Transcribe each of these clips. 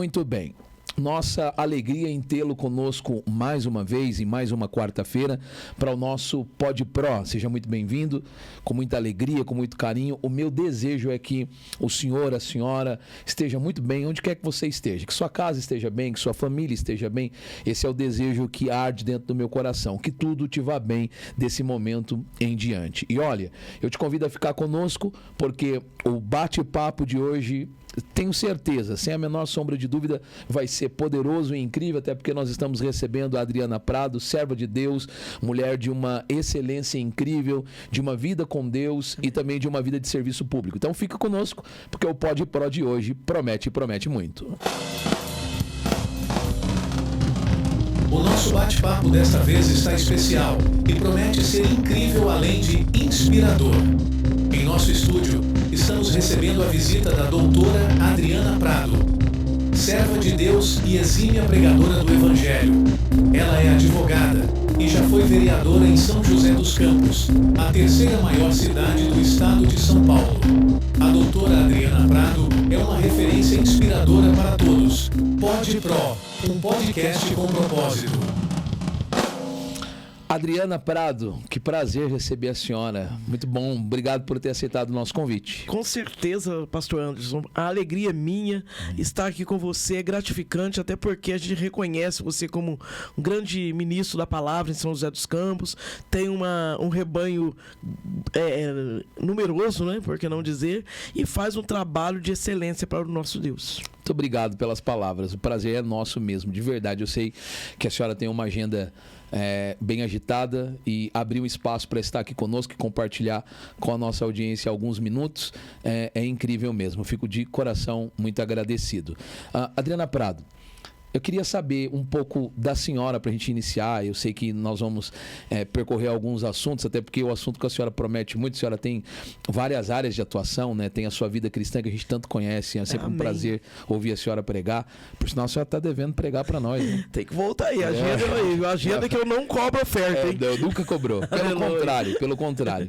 Muito bem. Nossa alegria em tê-lo conosco mais uma vez, em mais uma quarta-feira, para o nosso Pod Pro. Seja muito bem-vindo, com muita alegria, com muito carinho. O meu desejo é que o senhor, a senhora, esteja muito bem, onde quer que você esteja. Que sua casa esteja bem, que sua família esteja bem. Esse é o desejo que arde dentro do meu coração. Que tudo te vá bem desse momento em diante. E olha, eu te convido a ficar conosco, porque o bate-papo de hoje, tenho certeza, sem a menor sombra de dúvida, vai ser poderoso e incrível, até porque nós estamos recebendo a Adriana Prado, serva de Deus, mulher de uma excelência incrível, de uma vida com Deus e também de uma vida de serviço público. Então fica conosco, porque o Pod Pro de hoje promete muito. O nosso bate-papo desta vez está especial e promete ser incrível além de inspirador. Em nosso estúdio, estamos recebendo a visita da doutora Adriana Prado, serva de Deus e exímia pregadora do Evangelho. Ela é advogada e já foi vereadora em São José dos Campos, a terceira maior cidade do estado de São Paulo. A doutora Adriana Prado é uma referência inspiradora para todos. Pod Pro, um podcast com propósito. Adriana Prado, que prazer receber a senhora. Muito bom, obrigado por ter aceitado o nosso convite. Com certeza, pastor Anderson, a alegria é minha estar aqui com você, é gratificante, até porque a gente reconhece você como um grande ministro da palavra em São José dos Campos, tem um rebanho numeroso, né, por que não dizer, e faz um trabalho de excelência para o nosso Deus. Muito obrigado pelas palavras, o prazer é nosso mesmo, de verdade. Eu sei que a senhora tem uma agenda bem agitada e abrir um espaço para estar aqui conosco e compartilhar com a nossa audiência alguns minutos é incrível mesmo. Eu fico de coração muito agradecido. Adriana Prado, eu queria saber um pouco da senhora para a gente iniciar. Eu sei que nós vamos percorrer alguns assuntos, até porque o assunto que a senhora promete muito, a senhora tem várias áreas de atuação, né? Tem a sua vida cristã que a gente tanto conhece, é sempre um prazer ouvir a senhora pregar. Por sinal, a senhora está devendo pregar para nós, né? Tem que voltar aí, agenda que eu não cobro oferta, hein? Nunca cobrou, pelo contrário.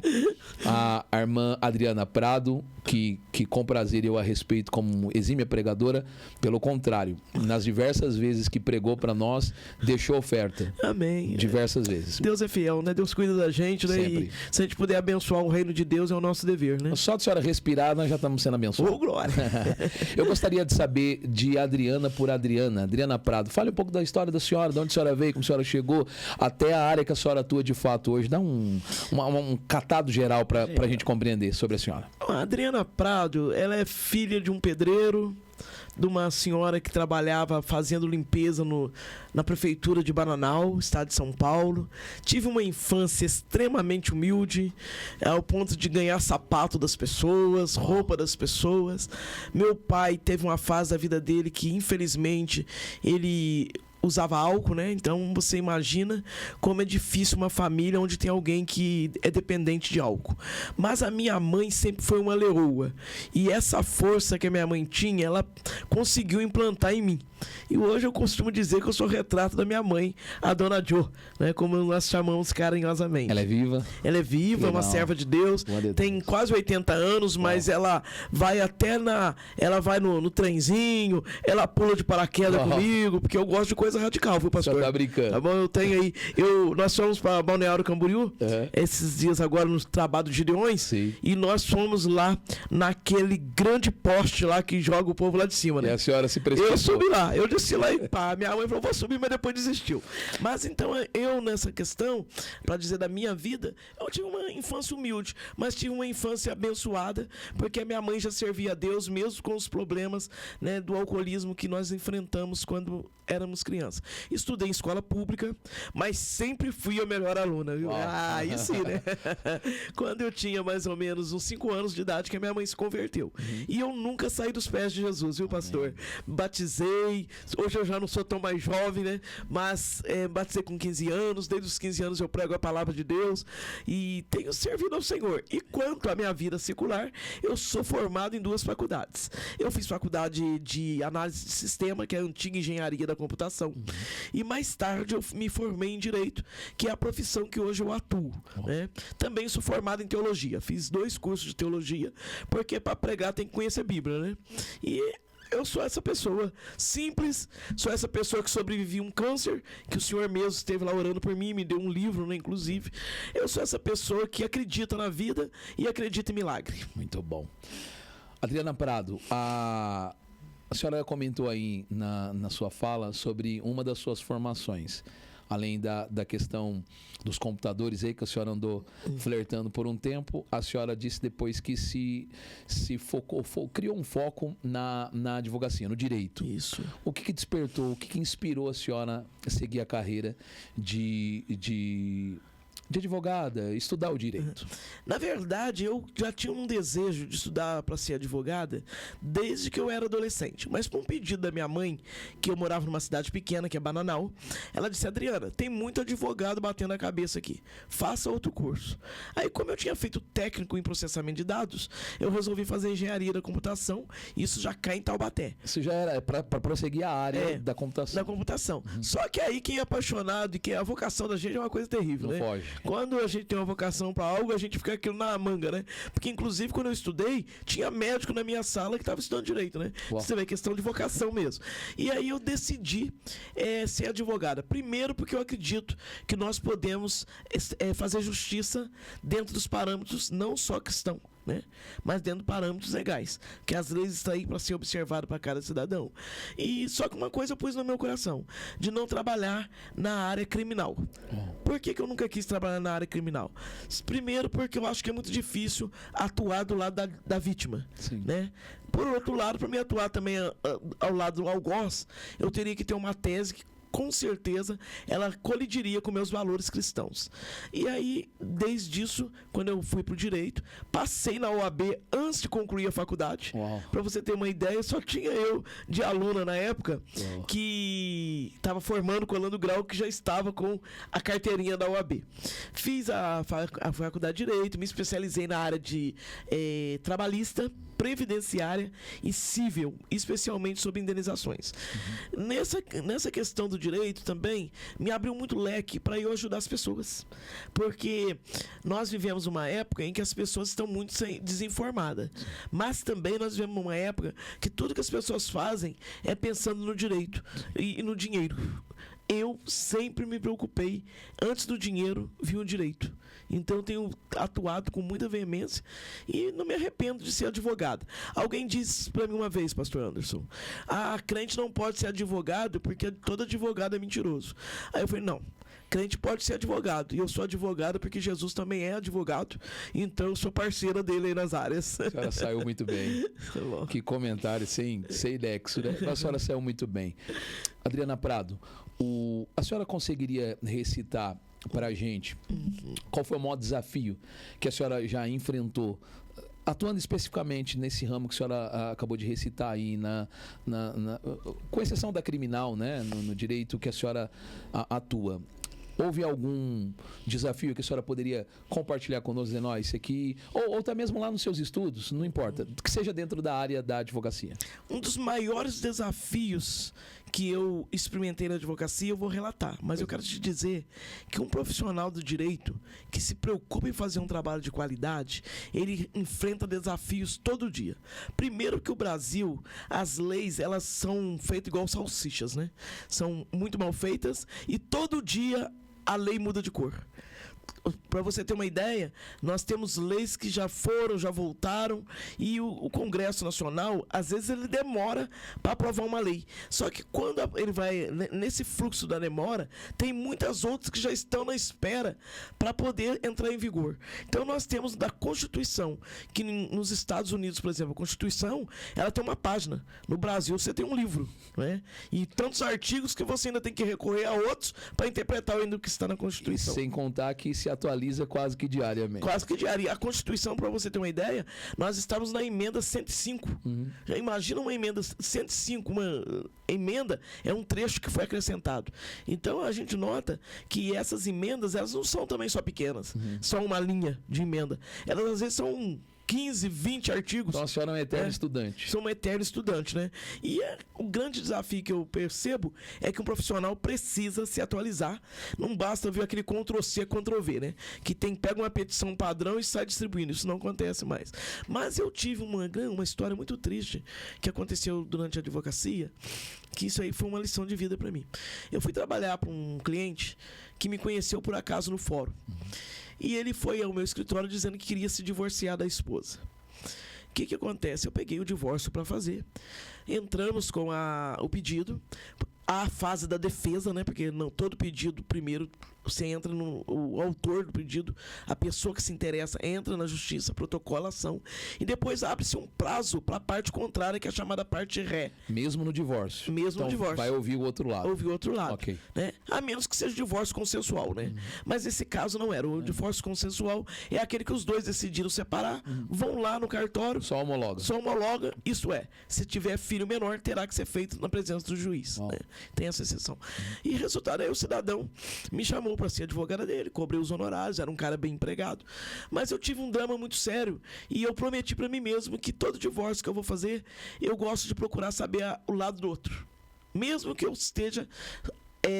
A irmã Adriana Prado, que com prazer eu a respeito como exímia pregadora, pelo contrário, nas diversas vezes que pregou para nós, deixou oferta. Amém. Diversas vezes. Deus é fiel, né? Deus cuida da gente, né? Sempre. E se a gente puder abençoar o reino de Deus, é o nosso dever, né? Só de senhora respirar, nós já estamos sendo abençoados. Ô, glória! Eu gostaria de saber de Adriana por Adriana Prado. Fale um pouco da história da senhora, de onde a senhora veio, como a senhora chegou, até a área que a senhora atua de fato hoje. Dá um catado geral para a gente compreender sobre a senhora. A Adriana Prado, ela é filha de um pedreiro, de uma senhora que trabalhava fazendo limpeza na prefeitura de Bananal, estado de São Paulo. Tive uma infância extremamente humilde, ao ponto de ganhar sapato das pessoas, roupa das pessoas. Meu pai teve uma fase da vida dele que, infelizmente, ele usava álcool, né? Então você imagina como é difícil uma família onde tem alguém que é dependente de álcool. Mas a minha mãe sempre foi uma leoa. E essa força que a minha mãe tinha, ela conseguiu implantar em mim. E hoje eu costumo dizer que eu sou o retrato da minha mãe, a Dona Jo, né? Como nós chamamos carinhosamente. Ela é viva? Ela é viva, é uma serva de Deus. Tem quase 80 anos, mas ela vai até ela vai no trenzinho, ela pula de paraquedas comigo, porque eu gosto de coisa radical, viu, pastor? Só tá brincando. Tá bom, eu tenho aí. Nós fomos para Balneário Camboriú, esses dias agora no trabalho de Gideões, sim, e nós fomos lá naquele grande poste lá que joga o povo lá de cima, né? E a senhora se precipitou. Eu subi lá, eu desci lá e pá, minha mãe falou, vou subir, mas depois desistiu. Mas então eu nessa questão, para dizer da minha vida, eu tive uma infância humilde, mas tive uma infância abençoada, porque a minha mãe já servia a Deus, mesmo com os problemas, né, do alcoolismo que nós enfrentamos quando éramos crianças. Estudei em escola pública, mas sempre fui a melhor aluna, viu? Aí sim, né? Quando eu tinha mais ou menos uns 5 anos de idade, que a minha mãe se converteu. E eu nunca saí dos pés de Jesus, viu, pastor? Batizei, hoje eu já não sou tão mais jovem, né? Mas batizei com 15 anos, desde os 15 anos eu prego a palavra de Deus e tenho servido ao Senhor. E quanto à minha vida secular, eu sou formado em 2 faculdades. Eu fiz faculdade de análise de sistema, que é a antiga engenharia da computação. E mais tarde eu me formei em Direito, que é a profissão que hoje eu atuo, né? Também sou formado em Teologia. Fiz 2 cursos de Teologia, porque para pregar tem que conhecer a Bíblia, né? E Eu sou essa pessoa simples, sou essa pessoa que sobrevivi um câncer, que o senhor mesmo esteve lá orando por mim, me deu um livro, né, inclusive. Eu sou essa pessoa que acredita na vida e acredita em milagre. Muito bom. Adriana Prado, a senhora comentou aí na sua fala sobre uma das suas formações. Além da questão dos computadores aí, que a senhora andou flertando por um tempo, a senhora disse depois que se focou, criou um foco na advocacia, no direito. Isso. O que despertou, o que inspirou a senhora a seguir a carreira de advogada, estudar o direito? Na verdade, eu já tinha um desejo de estudar para ser advogada desde que eu era adolescente. Mas por um pedido da minha mãe, que eu morava numa cidade pequena, que é Bananal, ela disse: Adriana, tem muito advogado batendo a cabeça aqui, faça outro curso. Aí, como eu tinha feito técnico em processamento de dados, eu resolvi fazer engenharia da computação, e isso já cai em Taubaté. Isso já era para prosseguir a área da computação. Da computação. Só que aí quem é apaixonado e que a vocação da gente é uma coisa terrível, Não né? foge. Quando a gente tem uma vocação para algo, a gente fica aquilo na manga, né? Porque, inclusive, quando eu estudei, tinha médico na minha sala que estava estudando direito, né? Uau. Você vê, questão de vocação mesmo. E aí eu decidi ser advogada. Primeiro porque eu acredito que nós podemos fazer justiça dentro dos parâmetros não só cristãos, né? Mas dentro de parâmetros legais, que as leis estão aí para ser observado para cada cidadão. E só que uma coisa eu pus no meu coração, de não trabalhar na área criminal. Por que eu nunca quis trabalhar na área criminal? Primeiro porque eu acho que é muito difícil atuar do lado da vítima. Sim. Né? Por outro lado, para mim atuar também ao lado do algoz, eu teria que ter uma tese que com certeza ela colidiria com meus valores cristãos. E aí, desde isso, quando eu fui para o direito, passei na OAB antes de concluir a faculdade. Para você ter uma ideia, só tinha eu de aluna na época que estava formando, colando grau, que já estava com a carteirinha da OAB. Fiz a faculdade de Direito, me especializei na área de trabalhista, previdenciária e civil, especialmente sobre indenizações. Nessa questão do direito também, me abriu muito leque para eu ajudar as pessoas. Porque nós vivemos uma época em que as pessoas estão muito desinformadas. Mas também nós vivemos uma época que tudo que as pessoas fazem é pensando no direito e no dinheiro. Eu sempre me preocupei, antes do dinheiro, vi o direito. Então eu tenho atuado com muita veemência e não me arrependo de ser advogado. Alguém disse para mim uma vez, pastor Anderson, crente não pode ser advogado porque todo advogado é mentiroso. Aí eu falei, não, crente pode ser advogado, e eu sou advogado porque Jesus também é advogado, então eu sou parceira dele aí nas áreas. A senhora saiu muito bem. Que comentário sem nexo, né? A senhora saiu muito bem. Adriana Prado, a senhora conseguiria recitar para a gente qual foi o maior desafio que a senhora já enfrentou, atuando especificamente nesse ramo que a senhora acabou de recitar aí, com exceção da criminal, né, no direito que a senhora atua? Houve algum desafio que a senhora poderia compartilhar conosco, dizendo, ó, isso aqui, ou até mesmo lá nos seus estudos, não importa, que seja dentro da área da advocacia? Um dos maiores desafios que eu experimentei na advocacia, eu vou relatar, mas eu quero te dizer que um profissional do direito que se preocupa em fazer um trabalho de qualidade, ele enfrenta desafios todo dia. Primeiro que o Brasil, as leis, elas são feitas igual salsichas, né? São muito mal feitas e todo dia a lei muda de cor. Para você ter uma ideia, nós temos leis que já foram, já voltaram, e o Congresso Nacional, às vezes ele demora para aprovar uma lei. Só que quando ele vai, nesse fluxo da demora, tem muitas outras que já estão na espera para poder entrar em vigor. Então nós temos da Constituição, que nos Estados Unidos, por exemplo, a Constituição, ela tem uma página. No Brasil você tem um livro, né? E tantos artigos que você ainda tem que recorrer a outros para interpretar ainda o que está na Constituição. Sem contar que se atualiza quase que diariamente. Quase que diária. A Constituição, para você ter uma ideia, nós estamos na emenda 105. Já imagina uma emenda 105, uma emenda é um trecho que foi acrescentado. Então a gente nota que essas emendas, elas não são também só pequenas, só uma linha de emenda. Elas às vezes são 15, 20 artigos. Então a senhora é uma eterna estudante. Sou uma eterna estudante, né? E o grande desafio que eu percebo é que um profissional precisa se atualizar. Não basta ver aquele Ctrl-C, Ctrl-V, né? Que pega uma petição padrão e sai distribuindo. Isso não acontece mais. Mas eu tive uma história muito triste que aconteceu durante a advocacia, que isso aí foi uma lição de vida para mim. Eu fui trabalhar para um cliente que me conheceu por acaso no fórum. E ele foi ao meu escritório dizendo que queria se divorciar da esposa. O que acontece? Eu peguei o divórcio para fazer. Entramos com o pedido, a fase da defesa, né? Porque não, todo pedido, primeiro, você entra o autor do pedido, a pessoa que se interessa, entra na justiça, protocola a ação, e depois abre-se um prazo para a parte contrária, que é a chamada parte ré. Mesmo no divórcio. Mesmo no divórcio. Vai ouvir o outro lado. Ouvir o outro lado. Ok. Né? A menos que seja divórcio consensual, né? Mas esse caso não era. O divórcio consensual é aquele que os dois decidiram separar, vão lá no cartório. Só homologa. Isso é, se tiver filho menor, terá que ser feito na presença do juiz. Né? Tem essa exceção. E resultado, aí o cidadão me chamou para ser advogada dele, cobrei os honorários, era um cara bem empregado. Mas eu tive um drama muito sério e eu prometi para mim mesmo que todo divórcio que eu vou fazer, eu gosto de procurar saber o lado do outro. Mesmo que eu esteja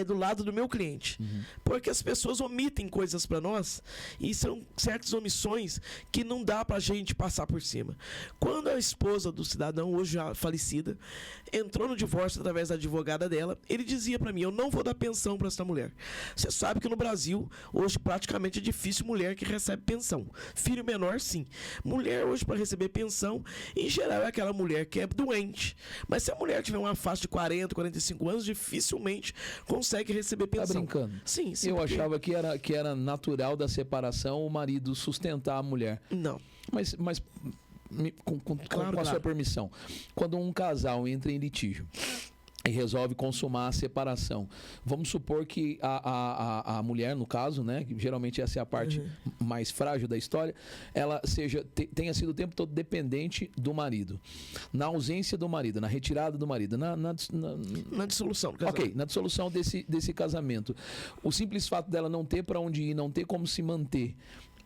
do lado do meu cliente. Porque as pessoas omitem coisas para nós e são certas omissões que não dá pra gente passar por cima. Quando a esposa do cidadão, hoje já falecida, entrou no divórcio através da advogada dela, ele dizia para mim, eu não vou dar pensão para essa mulher. Você sabe que no Brasil, hoje praticamente é difícil mulher que recebe pensão. Filho menor, sim. Mulher hoje para receber pensão, em geral é aquela mulher que é doente. Mas se a mulher tiver uma faixa de 40, 45 anos, dificilmente consegue receber pensão. Tá brincando? Sim. Eu achava que era natural da separação o marido sustentar a mulher. Não. Mas com a sua permissão, quando um casal entra em litígio e resolve consumar a separação, vamos supor que a mulher, no caso, né, que geralmente essa é a parte mais frágil da história, ela tenha sido o tempo todo dependente do marido. Na ausência do marido, na retirada do marido, na dissolução do casamento. Ok, na dissolução desse casamento. O simples fato dela não ter para onde ir, não ter como se manter,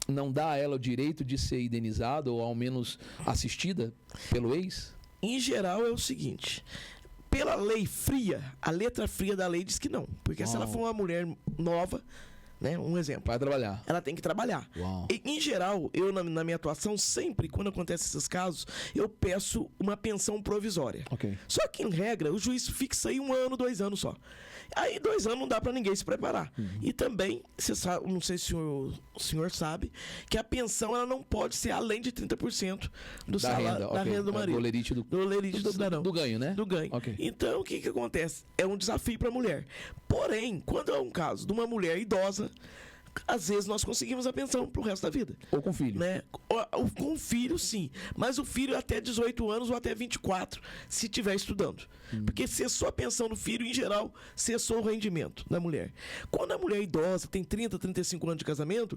não dá a ela o direito de ser indenizada ou ao menos assistida pelo ex? Em geral é o seguinte, pela lei fria, a letra fria da lei diz que não. Porque se ela for uma mulher nova, né, um exemplo. Vai trabalhar. Ela tem que trabalhar. E, em geral, eu na minha atuação, sempre quando acontecem esses casos, eu peço uma pensão provisória. Okay. Só que, em regra, o juiz fixa aí 1 ano, 2 anos só. Aí 2 anos não dá para ninguém se preparar. E também, você sabe, não sei se o senhor sabe, que a pensão ela não pode ser além de 30% do salário da renda do marido. Do ganho, né? Do ganho. Okay. Então, o que acontece? É um desafio para a mulher. Porém, quando é um caso de uma mulher idosa, às vezes nós conseguimos a pensão pro resto da vida. Ou com filho. Né? Com filho, sim. Mas o filho até 18 anos ou até 24, se estiver estudando. Porque cessou a pensão do filho, em geral, cessou o rendimento da mulher. Quando a mulher é idosa, tem 30, 35 anos de casamento,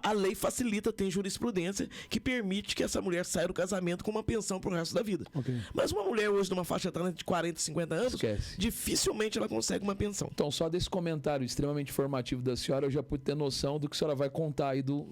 a lei facilita, tem jurisprudência, que permite que essa mulher saia do casamento com uma pensão pro resto da vida. Okay. Mas uma mulher hoje, numa faixa etária de 40, 50 anos, dificilmente ela consegue uma pensão. Então, só desse comentário extremamente informativo da senhora, eu já pude ter noção do que a senhora vai contar aí do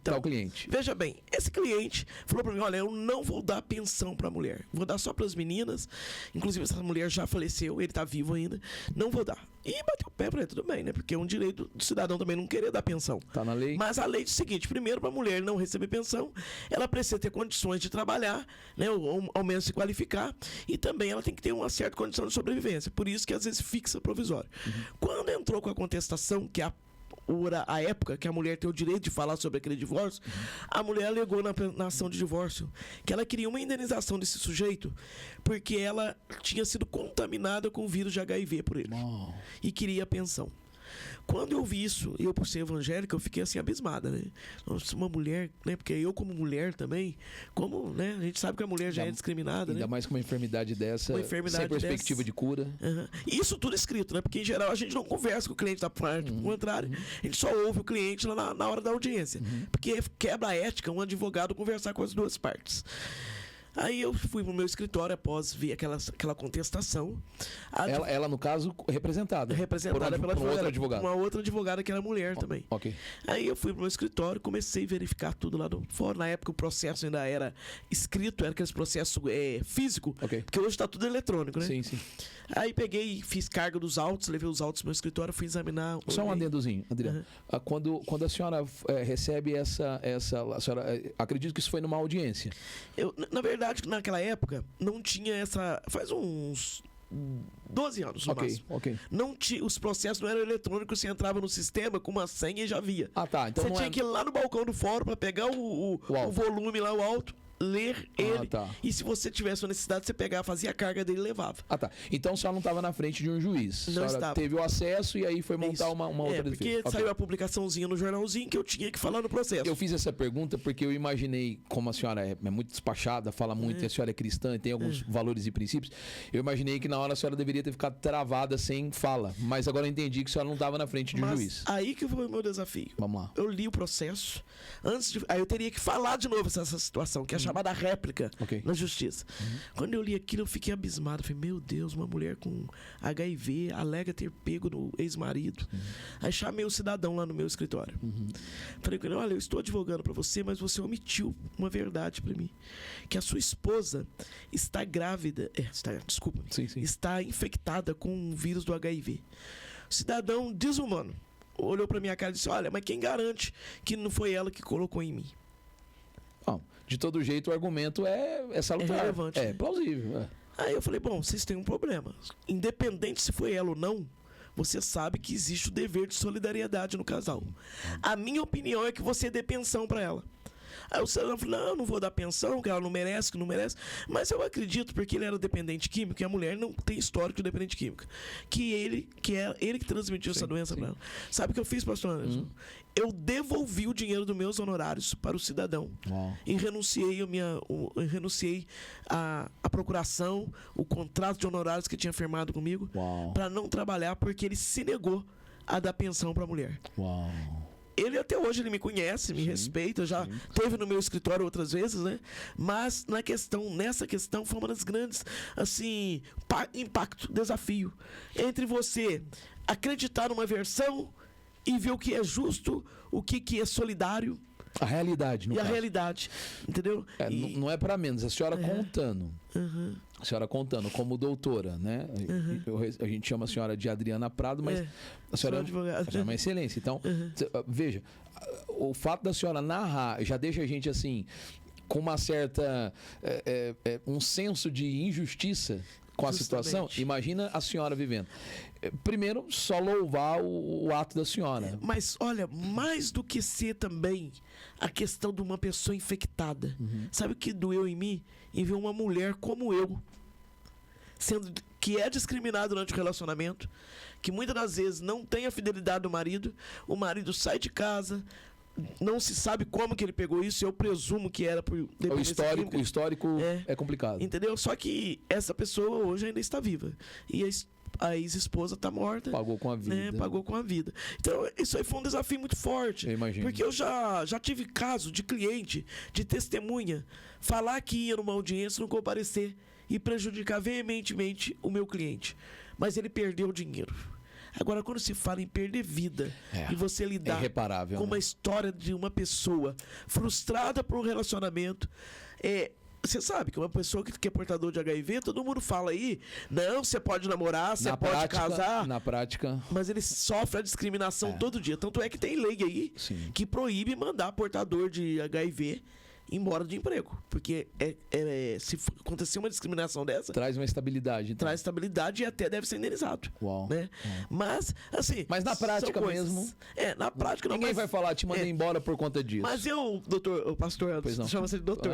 tal cliente. Veja bem, esse cliente falou para mim, olha, eu não vou dar pensão para a mulher, vou dar só para as meninas, inclusive essa mulher já faleceu, ele está vivo ainda, não vou dar. E bateu o pé para ele, tudo bem, né? Porque é um direito do cidadão também não querer dar pensão. Tá na lei. Mas a lei diz o seguinte, primeiro, para a mulher não receber pensão, ela precisa ter condições de trabalhar, né? Ou ao menos se qualificar, e também ela tem que ter uma certa condição de sobrevivência, por isso que às vezes fixa provisório. Quando entrou com a contestação, que é a época que a mulher tem o direito de falar sobre aquele divórcio, a mulher alegou na ação de divórcio que ela queria uma indenização desse sujeito porque ela tinha sido contaminada com o vírus de HIV por ele. E queria a pensão. Quando eu vi isso, eu por ser evangélica, eu fiquei assim abismada, né? Nossa, uma mulher, né? Porque eu como mulher também, como, né? A gente sabe que a mulher já é discriminada, ainda né? mais com uma enfermidade dessa, sem perspectiva de cura. Isso tudo escrito, né? Porque em geral a gente não conversa com o cliente da parte, pelo contrário, a gente só ouve o cliente lá na hora da audiência. Porque quebra a ética um advogado conversar com as duas partes. Aí eu fui pro meu escritório após ver aquela contestação. Ela, no caso, representada Pela por outra advogada. Uma outra advogada que era mulher também. Ok. Aí eu fui pro meu escritório, comecei a verificar tudo lá no fórum. Na época o processo ainda era escrito, era aquele processo físico, Ok. porque hoje tá tudo eletrônico, né? Sim, sim. Aí peguei, fiz carga dos autos, levei os autos pro meu escritório, fui examinar. Só um olhei. adendozinho, Adriano. Quando a senhora recebe a senhora, acredito que isso foi numa audiência. Na verdade, naquela época, não tinha essa... Faz uns 12 anos, no máximo. Ok. Não tinha, os processos não eram eletrônicos, você entrava no sistema com uma senha e já via. Ah, tá. Então você não tinha que ir lá no balcão do fórum para pegar o volume lá, o alto, ler ele. Tá. E se você tivesse uma necessidade, você pegava, fazia a carga dele e levava. Ah, tá. Então a senhora não estava na frente de um juiz. Não estava. Teve o acesso e aí foi montar uma outra defesa. Porque saiu a publicaçãozinha no jornalzinho que eu tinha que falar no processo. Eu fiz essa pergunta porque eu imaginei, como a senhora é muito despachada, fala muito, e a senhora é cristã e tem alguns valores e princípios, eu imaginei que na hora a senhora deveria ter ficado travada sem fala. Mas agora eu entendi que a senhora não estava na frente de um juiz. Aí que foi o meu desafio. Vamos lá. Eu li o processo. Aí eu teria que falar de novo essa situação, que é a chamada réplica na justiça. Quando eu li aquilo, eu fiquei abismado. Falei, meu Deus, uma mulher com HIV alega ter pego no ex-marido. Aí chamei o cidadão lá no meu escritório. Falei com ele, olha, eu estou advogando para você, mas você omitiu uma verdade para mim. Que a sua esposa está grávida, está infectada com o vírus do HIV. O cidadão desumano olhou para minha cara e disse, olha, mas quem garante que não foi ela que colocou em mim? Bom, de todo jeito, o argumento é salutar. É relevante. É plausível. Aí eu falei, bom, vocês têm um problema. Independente se foi ela ou não, você sabe que existe o dever de solidariedade no casal. A minha opinião é que você dê pensão para ela. Aí o cidadão falou, não vou dar pensão, que ela não merece, que não merece. Mas eu acredito, porque ele era dependente químico, e a mulher não tem histórico de dependente químico. Que é ele que transmitiu essa doença para ela. Sabe o que eu fiz, pastor Anderson? Eu devolvi o dinheiro dos meus honorários para o cidadão. E renunciei a procuração, o contrato de honorários que tinha firmado comigo, para não trabalhar, porque ele se negou a dar pensão para a mulher. Ele até hoje ele me conhece, me respeita, já teve no meu escritório outras vezes, né? Mas nessa questão foi uma das grandes, assim, impacto, desafio entre você acreditar numa versão e ver o que é justo, o que é solidário. A realidade, no caso. A realidade, entendeu? Não é para menos, a senhora contando. A senhora contando como doutora, né? A gente chama a senhora de Adriana Prado, mas a senhora é uma excelência. Então, veja, o fato da senhora narrar já deixa a gente assim, com uma certa... um senso de injustiça com a situação. Imagina a senhora vivendo. Primeiro, só louvar o ato da senhora. Mas, olha, mais do que ser também a questão de uma pessoa infectada. Sabe o que doeu em mim? Em ver uma mulher como eu, que é discriminada durante o relacionamento, que muitas das vezes não tem a fidelidade do marido, o marido sai de casa, não se sabe como que ele pegou isso, eu presumo que era por o histórico é complicado. Entendeu? Só que essa pessoa hoje ainda está viva. E a ex-esposa está morta. Pagou com a vida. Né? Pagou com a vida. Então, isso aí foi um desafio muito forte. Eu imagino. Porque eu já tive caso de cliente, de testemunha, falar que ia numa audiência, não comparecer e prejudicar veementemente o meu cliente. Mas ele perdeu o dinheiro. Agora, quando se fala em perder vida e você lidar com uma história de uma pessoa frustrada por um relacionamento, você sabe que uma pessoa que é portador de HIV, todo mundo fala aí, não, você pode namorar, você pode casar. Na prática. Mas ele sofre a discriminação todo dia. Tanto é que tem lei aí que proíbe mandar portador de HIV embora de emprego. Porque se acontecer uma discriminação dessa... Traz uma estabilidade. Então. Traz estabilidade e até deve ser indenizado. Né? Mas, assim... Mas na prática mesmo... na prática não. Ninguém vai falar, te mandei embora por conta disso. Mas eu, o pastor Anderson, chama-se de doutor.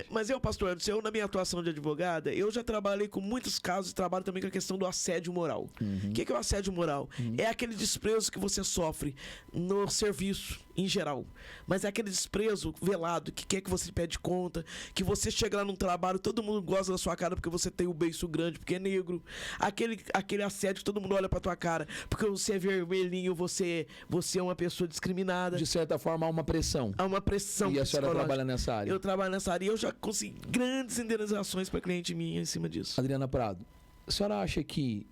Mas eu, pastor Anderson, na minha atuação de advogada, eu já trabalhei com muitos casos e trabalho também com a questão do assédio moral. O que é o assédio moral? É aquele desprezo que você sofre no serviço, em geral. Mas é aquele desprezo velado que quer que você pede conta, que você chega lá num trabalho, todo mundo gosta da sua cara porque você tem o beiço grande, porque é negro. Aquele assédio que todo mundo olha pra tua cara, porque você é vermelhinho, você é uma pessoa discriminada. De certa forma, há uma pressão. Há uma pressão. E a senhora trabalha nessa área? Eu trabalho nessa área e eu já consegui grandes indenizações para cliente minha em cima disso. Adriana Prado, a senhora acha que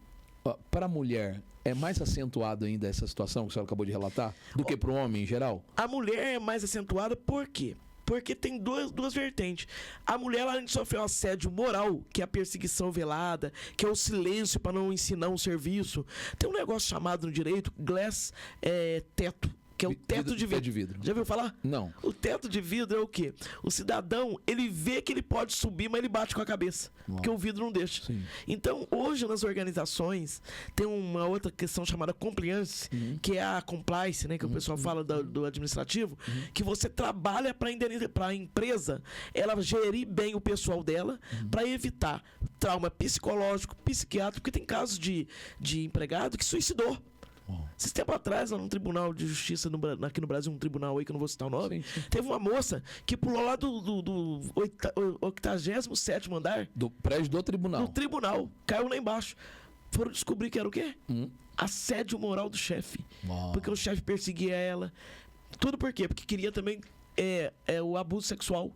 para a mulher é mais acentuado ainda essa situação que a senhora acabou de relatar do que para o homem em geral? A mulher é mais acentuada por quê? Porque tem duas vertentes. A mulher, além de sofrer um assédio moral, que é a perseguição velada, que é o silêncio para não ensinar um serviço. Tem um negócio chamado no direito, teto. Que é o teto de vidro. Já ouviu falar? Não. O teto de vidro é o quê? O cidadão, ele vê que ele pode subir, mas ele bate com a cabeça. Porque o vidro não deixa. Sim. Então, hoje nas organizações, tem uma outra questão chamada compliance, que é a compliance, né? Que o pessoal fala do administrativo, que você trabalha para a empresa, ela gerir bem o pessoal dela, para evitar trauma psicológico, psiquiátrico, porque tem casos de empregado que suicidou. Esses tempos atrás, lá no Tribunal de Justiça, aqui no Brasil, um tribunal aí que eu não vou citar o nome, teve uma moça que pulou lá do 87º andar. Do prédio do tribunal. Do tribunal. Caiu lá embaixo. Foram descobrir que era o quê? Assédio moral do chefe. Porque o chefe perseguia ela. Tudo por quê? Porque queria também... o abuso sexual,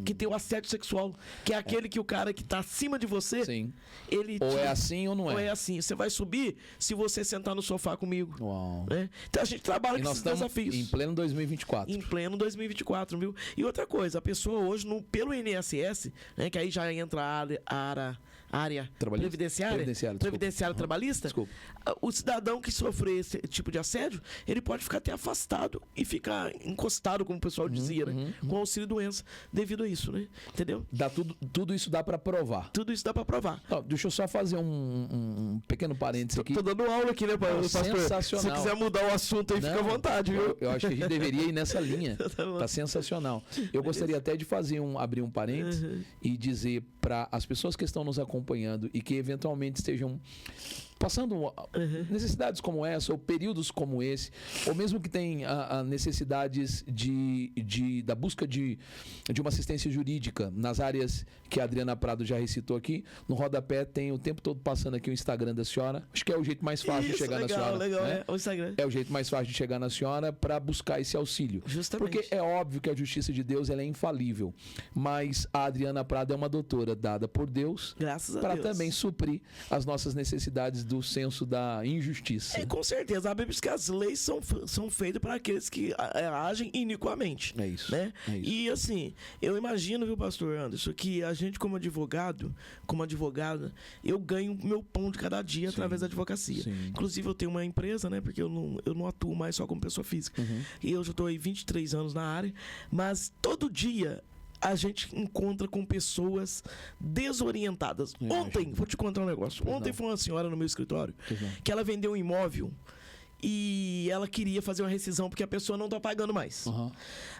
que tem o assédio sexual, que é aquele que o cara que tá acima de você, sim. Ele ou é assim ou não é. Ou é assim. Você vai subir se você sentar no sofá comigo. Uau. Né? Então a gente trabalha e com esses desafios. Em pleno 2024. Em pleno 2024, viu? E outra coisa, a pessoa hoje, pelo INSS, né, que aí já entra a área previdenciária trabalhista, desculpa. O cidadão que sofrer esse tipo de assédio, ele pode ficar até afastado e ficar encostado, como o pessoal dizia, né? Com auxílio doença, devido a isso, né? Entendeu? Tudo isso dá para provar. Tudo isso dá para provar. Deixa eu só fazer um pequeno parênteses aqui. Tô dando aula aqui, né, pastor? Sensacional. Se você quiser mudar o assunto aí, fica à vontade, viu? Eu acho que a gente deveria ir nessa linha. Tá sensacional. Eu gostaria até de abrir um parênteses e dizer para as pessoas que estão nos acompanhando e que eventualmente estejam passando necessidades como essa, ou períodos como esse, ou mesmo que tem necessidades da busca de uma assistência jurídica nas áreas que a Adriana Prado já recitou aqui. No rodapé tem o tempo todo passando aqui o Instagram da senhora. Acho que é o jeito mais fácil de chegar na senhora. Legal, né? O Instagram. É o jeito mais fácil de chegar na senhora para buscar esse auxílio. Justamente. Porque é óbvio que a justiça de Deus ela é infalível, mas a Adriana Prado é uma doutora dada por Deus para também suprir as nossas necessidades do senso da injustiça. Com certeza. A Bíblia diz que as leis são feitas para aqueles que agem iniquamente. É isso. Né? É isso. E assim, eu imagino, viu, pastor Anderson, que a gente como advogado, como advogada, eu ganho meu pão de cada dia através da advocacia. Sim. Inclusive eu tenho uma empresa, né? Porque eu não atuo mais só como pessoa física. E eu já estou aí 23 anos na área, mas todo dia a gente encontra com pessoas desorientadas. Ontem, vou te contar um negócio. Ontem foi uma senhora no meu escritório que ela vendeu um imóvel e ela queria fazer uma rescisão porque a pessoa não tá pagando mais.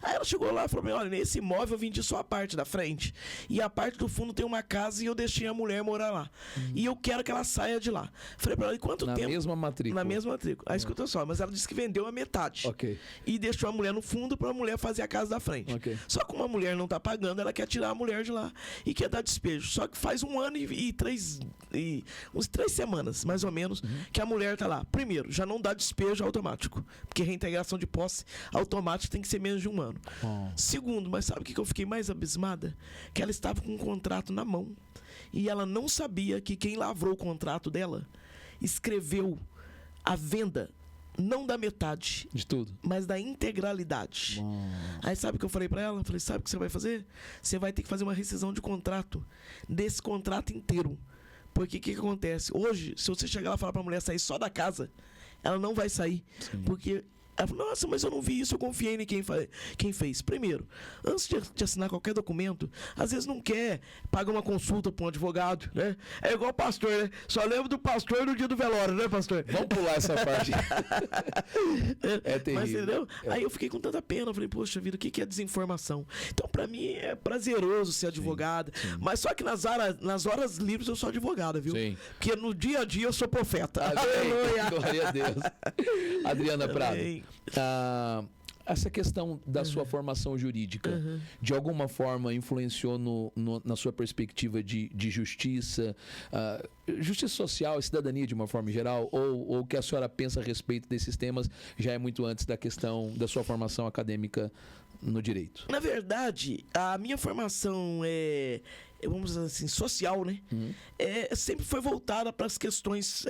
Aí ela chegou lá e falou: olha, nesse imóvel eu vendi só a parte da frente e a parte do fundo tem uma casa e eu deixei a mulher morar lá. E eu quero que ela saia de lá. Falei pra ela: e quanto tempo? Na mesma matrícula. Na mesma matrícula. Aí escuta só, mas ela disse que vendeu a metade. E deixou a mulher no fundo pra mulher fazer a casa da frente. Só que uma mulher não tá pagando, ela quer tirar a mulher de lá e quer dar despejo. Só que faz 1 ano e uns 3 semanas, mais ou menos, que a mulher tá lá. Primeiro, já não dá despejo automático, porque reintegração de posse automática tem que ser menos de 1 ano. Segundo, mas sabe o que eu fiquei mais abismada? Que ela estava com um contrato na mão e ela não sabia que quem lavrou o contrato dela escreveu a venda não da metade de tudo, mas da integralidade. Aí sabe o que eu falei pra ela? Eu falei: sabe o que você vai fazer? Você vai ter que fazer uma rescisão de contrato, desse contrato inteiro. Porque o que acontece? Hoje, se você chegar lá e falar pra mulher sair só da casa, ela não vai sair. Porque ela falou: nossa, mas eu não vi isso, eu confiei em quem fez. Primeiro, antes de assinar qualquer documento, às vezes não quer pagar uma consulta para um advogado, né? É igual pastor, né? Só lembro do pastor no dia do velório, né, pastor? Vamos pular essa parte. É terrível. Mas, entendeu? Aí eu fiquei com tanta pena, eu falei: poxa vida, o que é desinformação? Então, para mim, é prazeroso ser advogada, mas só que nas horas livres eu sou advogada, viu? Porque no dia a dia eu sou profeta. Aleluia! Glória a Deus. Adriana Prado, Essa questão da sua formação jurídica, de alguma forma influenciou na sua perspectiva de justiça, justiça social e cidadania de uma forma geral, ou o que a senhora pensa a respeito desses temas já é muito antes da questão da sua formação acadêmica no direito? Na verdade, a minha formação vamos dizer assim, social, né? Sempre foi voltada para as questões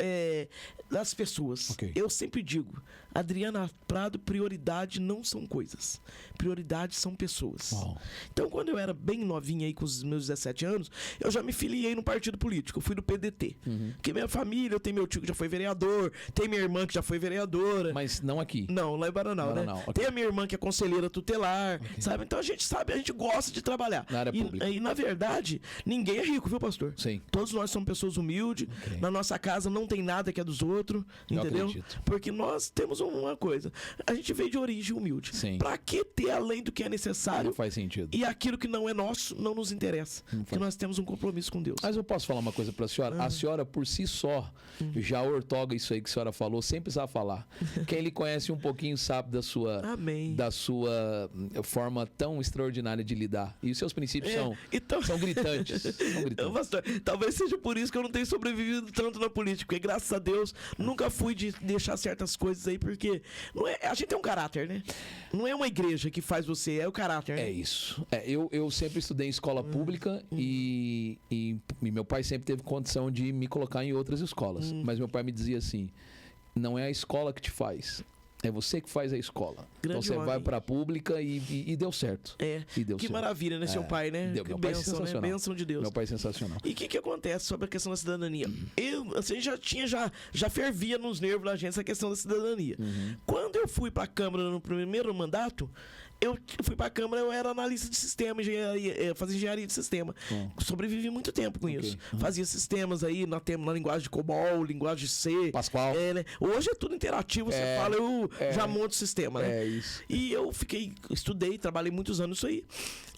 das pessoas. Okay. Eu sempre digo, Adriana Prado, prioridade não são coisas. Prioridade são pessoas. Wow. Então, quando eu era bem novinha aí, com os meus 17 anos, eu já me filiei no partido político. Eu fui do PDT. Porque minha família, eu tenho meu tio que já foi vereador, tem minha irmã que já foi vereadora. Mas não aqui? Não, lá em Bananal, né? Okay. Tem a minha irmã que é conselheira tutelar, sabe? Então a gente gosta de trabalhar. Na área pública. E na verdade, ninguém é rico, viu, pastor? Sim. Todos nós somos pessoas humildes. Okay. Na nossa casa não tem nada que é dos outros, entendeu? Acredito. Porque nós temos uma coisa. A gente veio de origem humilde. Sim. Pra que ter além do que é necessário? Não faz sentido. E aquilo que não é nosso não nos interessa. Porque nós temos um compromisso com Deus. Mas eu posso falar uma coisa para a senhora? A senhora, por si só, já ortoga isso aí que a senhora falou, sem precisar falar. Quem lhe conhece um pouquinho sabe Amém. da sua forma tão extraordinária de lidar. E os seus princípios são gritantes. São gritantes. Pastor, talvez seja por isso que eu não tenho sobrevivido tanto na política. Porque, graças a Deus, nunca fui de deixar certas coisas aí, porque a gente tem um caráter, né? Não é uma igreja que faz você, é o caráter, né? É isso. Eu sempre estudei em escola pública e meu pai sempre teve condição de me colocar em outras escolas. Mas meu pai me dizia assim, não é a escola que te faz, é você que faz a escola. Grande então você homem. vai para a pública e deu certo. E deu Que certo. Maravilha, né, seu pai, né? Deu. Que Meu pai é bênção, né? sensacional. Bênção de Deus. Meu pai é sensacional. E o que acontece sobre a questão da cidadania? Eu, assim, já fervia nos nervos da gente essa questão da cidadania. Quando eu fui para a Câmara no primeiro mandato, eu fui para a Câmara, eu era analista de sistema, fazia engenharia de sistema. Sobrevivi muito tempo com isso. Fazia sistemas aí na linguagem de COBOL, linguagem de C. Pascoal. Né? Hoje é tudo interativo, você fala, eu já monto o sistema, né? É isso. E eu estudei, trabalhei muitos anos nisso aí.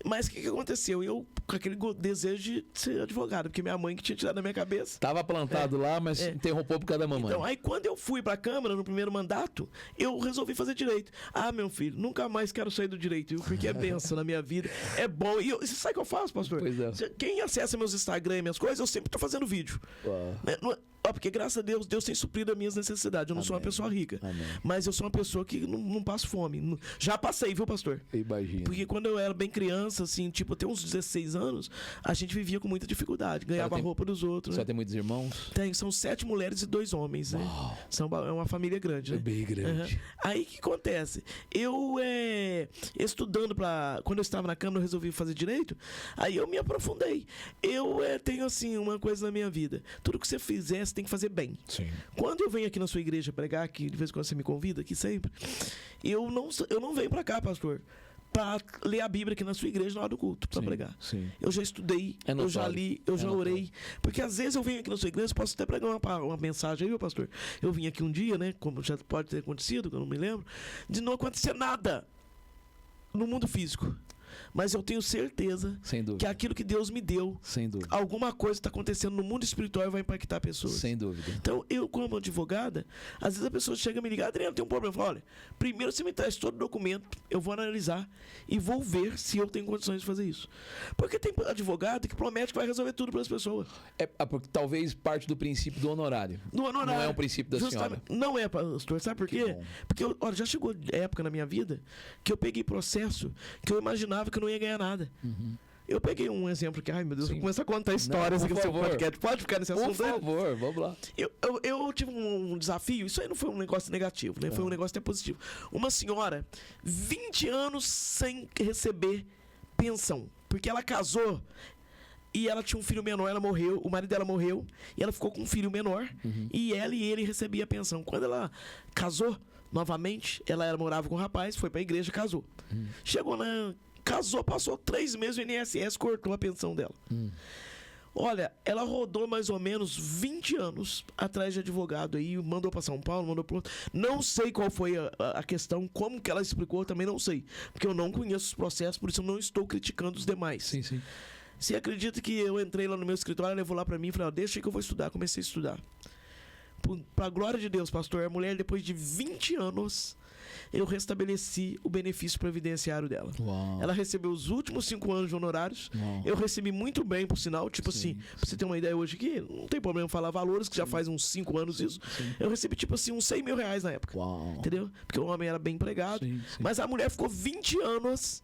Mas o que aconteceu? Eu, com aquele desejo de ser advogado, porque minha mãe que tinha tirado da minha cabeça. Tava plantado lá, mas interrompeu por causa da mamãe. Então, aí quando eu fui pra Câmara, no primeiro mandato, eu resolvi fazer direito. Ah, meu filho, nunca mais quero sair do direito, viu? Porque é benção na minha vida. É bom. E você sabe o que eu faço, pastor? Pois é. Quem acessa meus Instagram e minhas coisas, eu sempre tô fazendo vídeo. Né? Porque graças a Deus, Deus tem suprido as minhas necessidades. Eu não sou uma pessoa rica. Mas eu sou uma pessoa que não passo fome. Já passei, viu, pastor? Imagina. Porque quando eu era bem criança, assim, tipo, até uns 16 anos, a gente vivia com muita dificuldade. Ganhava roupa dos outros. Você Né? tem muitos irmãos? São 7 mulheres e 2 homens, né? É uma família grande, né? É bem grande. Aí o que acontece? Eu, estudando quando eu estava na Câmara, eu resolvi fazer direito, aí eu me aprofundei. Eu tenho, assim, uma coisa na minha vida. Tudo que você fizer, você tem que fazer bem. Sim. Quando eu venho aqui na sua igreja pregar, que de vez em quando você me convida, aqui sempre, eu não venho pra cá, pastor, pra ler a Bíblia aqui na sua igreja na hora do culto, pra pregar. Sim. Eu já estudei, eu já li, eu já orei. Porque às vezes eu venho aqui na sua igreja, posso até pregar uma mensagem aí, meu pastor. Eu vim aqui um dia, né, como já pode ter acontecido, que eu não me lembro, de não acontecer nada no mundo físico. Mas eu tenho certeza que aquilo que Deus me deu, alguma coisa está acontecendo no mundo espiritual e vai impactar pessoas. Sem dúvida. Então, eu, como advogada, às vezes a pessoa chega a me ligar, Adriano, tem um problema. Eu falo, olha, primeiro você me traz todo o documento, eu vou analisar e vou ver se eu tenho condições de fazer isso. Porque tem advogado que promete que vai resolver tudo para as pessoas. Porque talvez parte do princípio do honorário. Do honorário. Não é um princípio da senhora. Não é, pastor. Sabe por quê? Porque, olha, já chegou época na minha vida que eu peguei processo que eu imaginava que eu não ia ganhar nada. Eu peguei um exemplo que, ai meu Deus, eu vou começar a contar histórias aqui no seu podcast. Pode ficar nesse assunto? Por favor, vamos lá. Eu tive um desafio, isso aí não foi um negócio negativo, né? Foi um negócio até positivo. Uma senhora, 20 anos sem receber pensão, porque ela casou e ela tinha um filho menor, ela morreu, o marido dela morreu, e ela ficou com um filho menor, e ela e ele recebiam a pensão. Quando ela casou novamente, ela morava com o rapaz, foi pra igreja, casou. Casou, passou 3 meses, o INSS cortou a pensão dela. Olha, ela rodou mais ou menos 20 anos atrás de advogado aí, mandou para São Paulo, mandou para outro. Não sei qual foi a questão, como que ela explicou, também não sei. Porque eu não conheço os processos, por isso eu não estou criticando os demais. Sim, sim. Você acredita que eu entrei lá no meu escritório, ela levou lá para mim e falou, deixa que eu vou estudar. Comecei a estudar. Pra glória de Deus, pastor, a mulher depois de 20 anos eu restabeleci o benefício previdenciário dela. Uau. Ela recebeu os últimos 5 anos de honorários. Uau. Eu recebi muito bem, por sinal. Tipo Sim, assim, pra você ter uma ideia hoje aqui, não tem problema falar valores, que já faz uns 5 anos isso. Sim. Eu recebi, tipo assim, uns 100 mil reais na época. Uau. Entendeu? Porque o homem era bem empregado. Sim. Mas a mulher ficou 20 anos,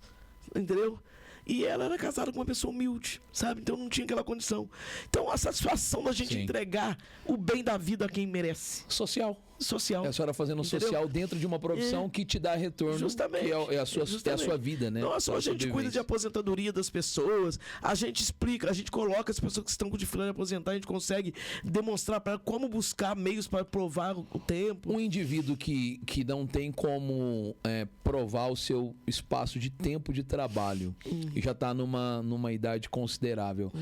entendeu? E ela era casada com uma pessoa humilde, sabe? Então não tinha aquela condição. Então a satisfação da gente Sim. entregar o bem da vida a quem merece. Social. Social. É a senhora fazendo Entendeu? social dentro de uma profissão que te dá retorno. Justamente. Que é a sua vida, né? Nossa, a gente cuida de aposentadoria das pessoas, a gente explica, a gente coloca as pessoas que estão com dificuldade de aposentar, a gente consegue demonstrar para como buscar meios para provar o tempo. Um indivíduo que não tem como provar o seu espaço de tempo de trabalho e já está numa idade considerável,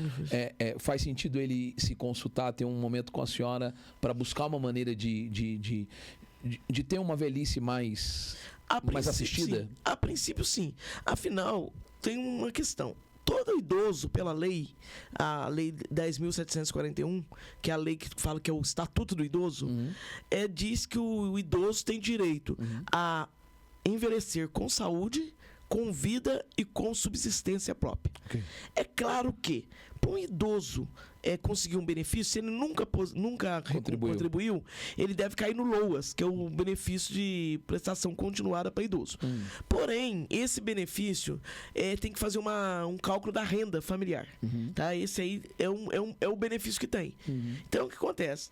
faz sentido ele se consultar, ter um momento com a senhora para buscar uma maneira de ter uma velhice mais assistida? Sim. A princípio, sim. Afinal, tem uma questão. Todo idoso, pela lei, a Lei 10.741, que é a lei que fala que é o Estatuto do Idoso, diz que o idoso tem direito a envelhecer com saúde, com vida e com subsistência própria. Okay. É claro que, para um idoso conseguir um benefício, se ele nunca contribuiu, ele deve cair no LOAS, que é o benefício de prestação continuada para idoso. Porém, esse benefício tem que fazer um cálculo da renda familiar. Tá? Esse aí é o benefício que tem. Então, o que acontece?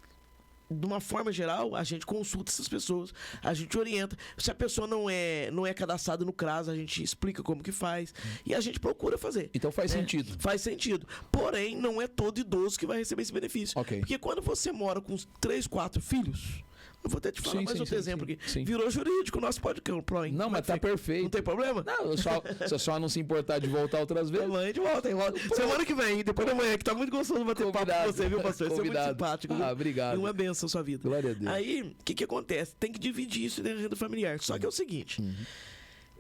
De uma forma geral, a gente consulta essas pessoas, a gente orienta. Se a pessoa não é cadastrada no CRAS, a gente explica como que faz e a gente procura fazer. Então faz sentido. Faz sentido. Porém, não é todo idoso que vai receber esse benefício. Okay. Porque quando você mora com 3, 4 filhos, eu vou até te falar mais outro exemplo aqui. Sim. Virou jurídico o nosso podcast. Não, mas tá perfeito. Não tem problema? Não, se a senhora não se importar de voltar outras vezes. Amanhã de volta. Semana que vem, depois da manhã, que tá muito gostoso bater papo com você, viu, pastor? Você é muito simpático. Viu? Obrigado. E uma benção a sua vida. Glória a Deus. Aí, o que acontece? Tem que dividir isso da renda familiar. Só que é o seguinte...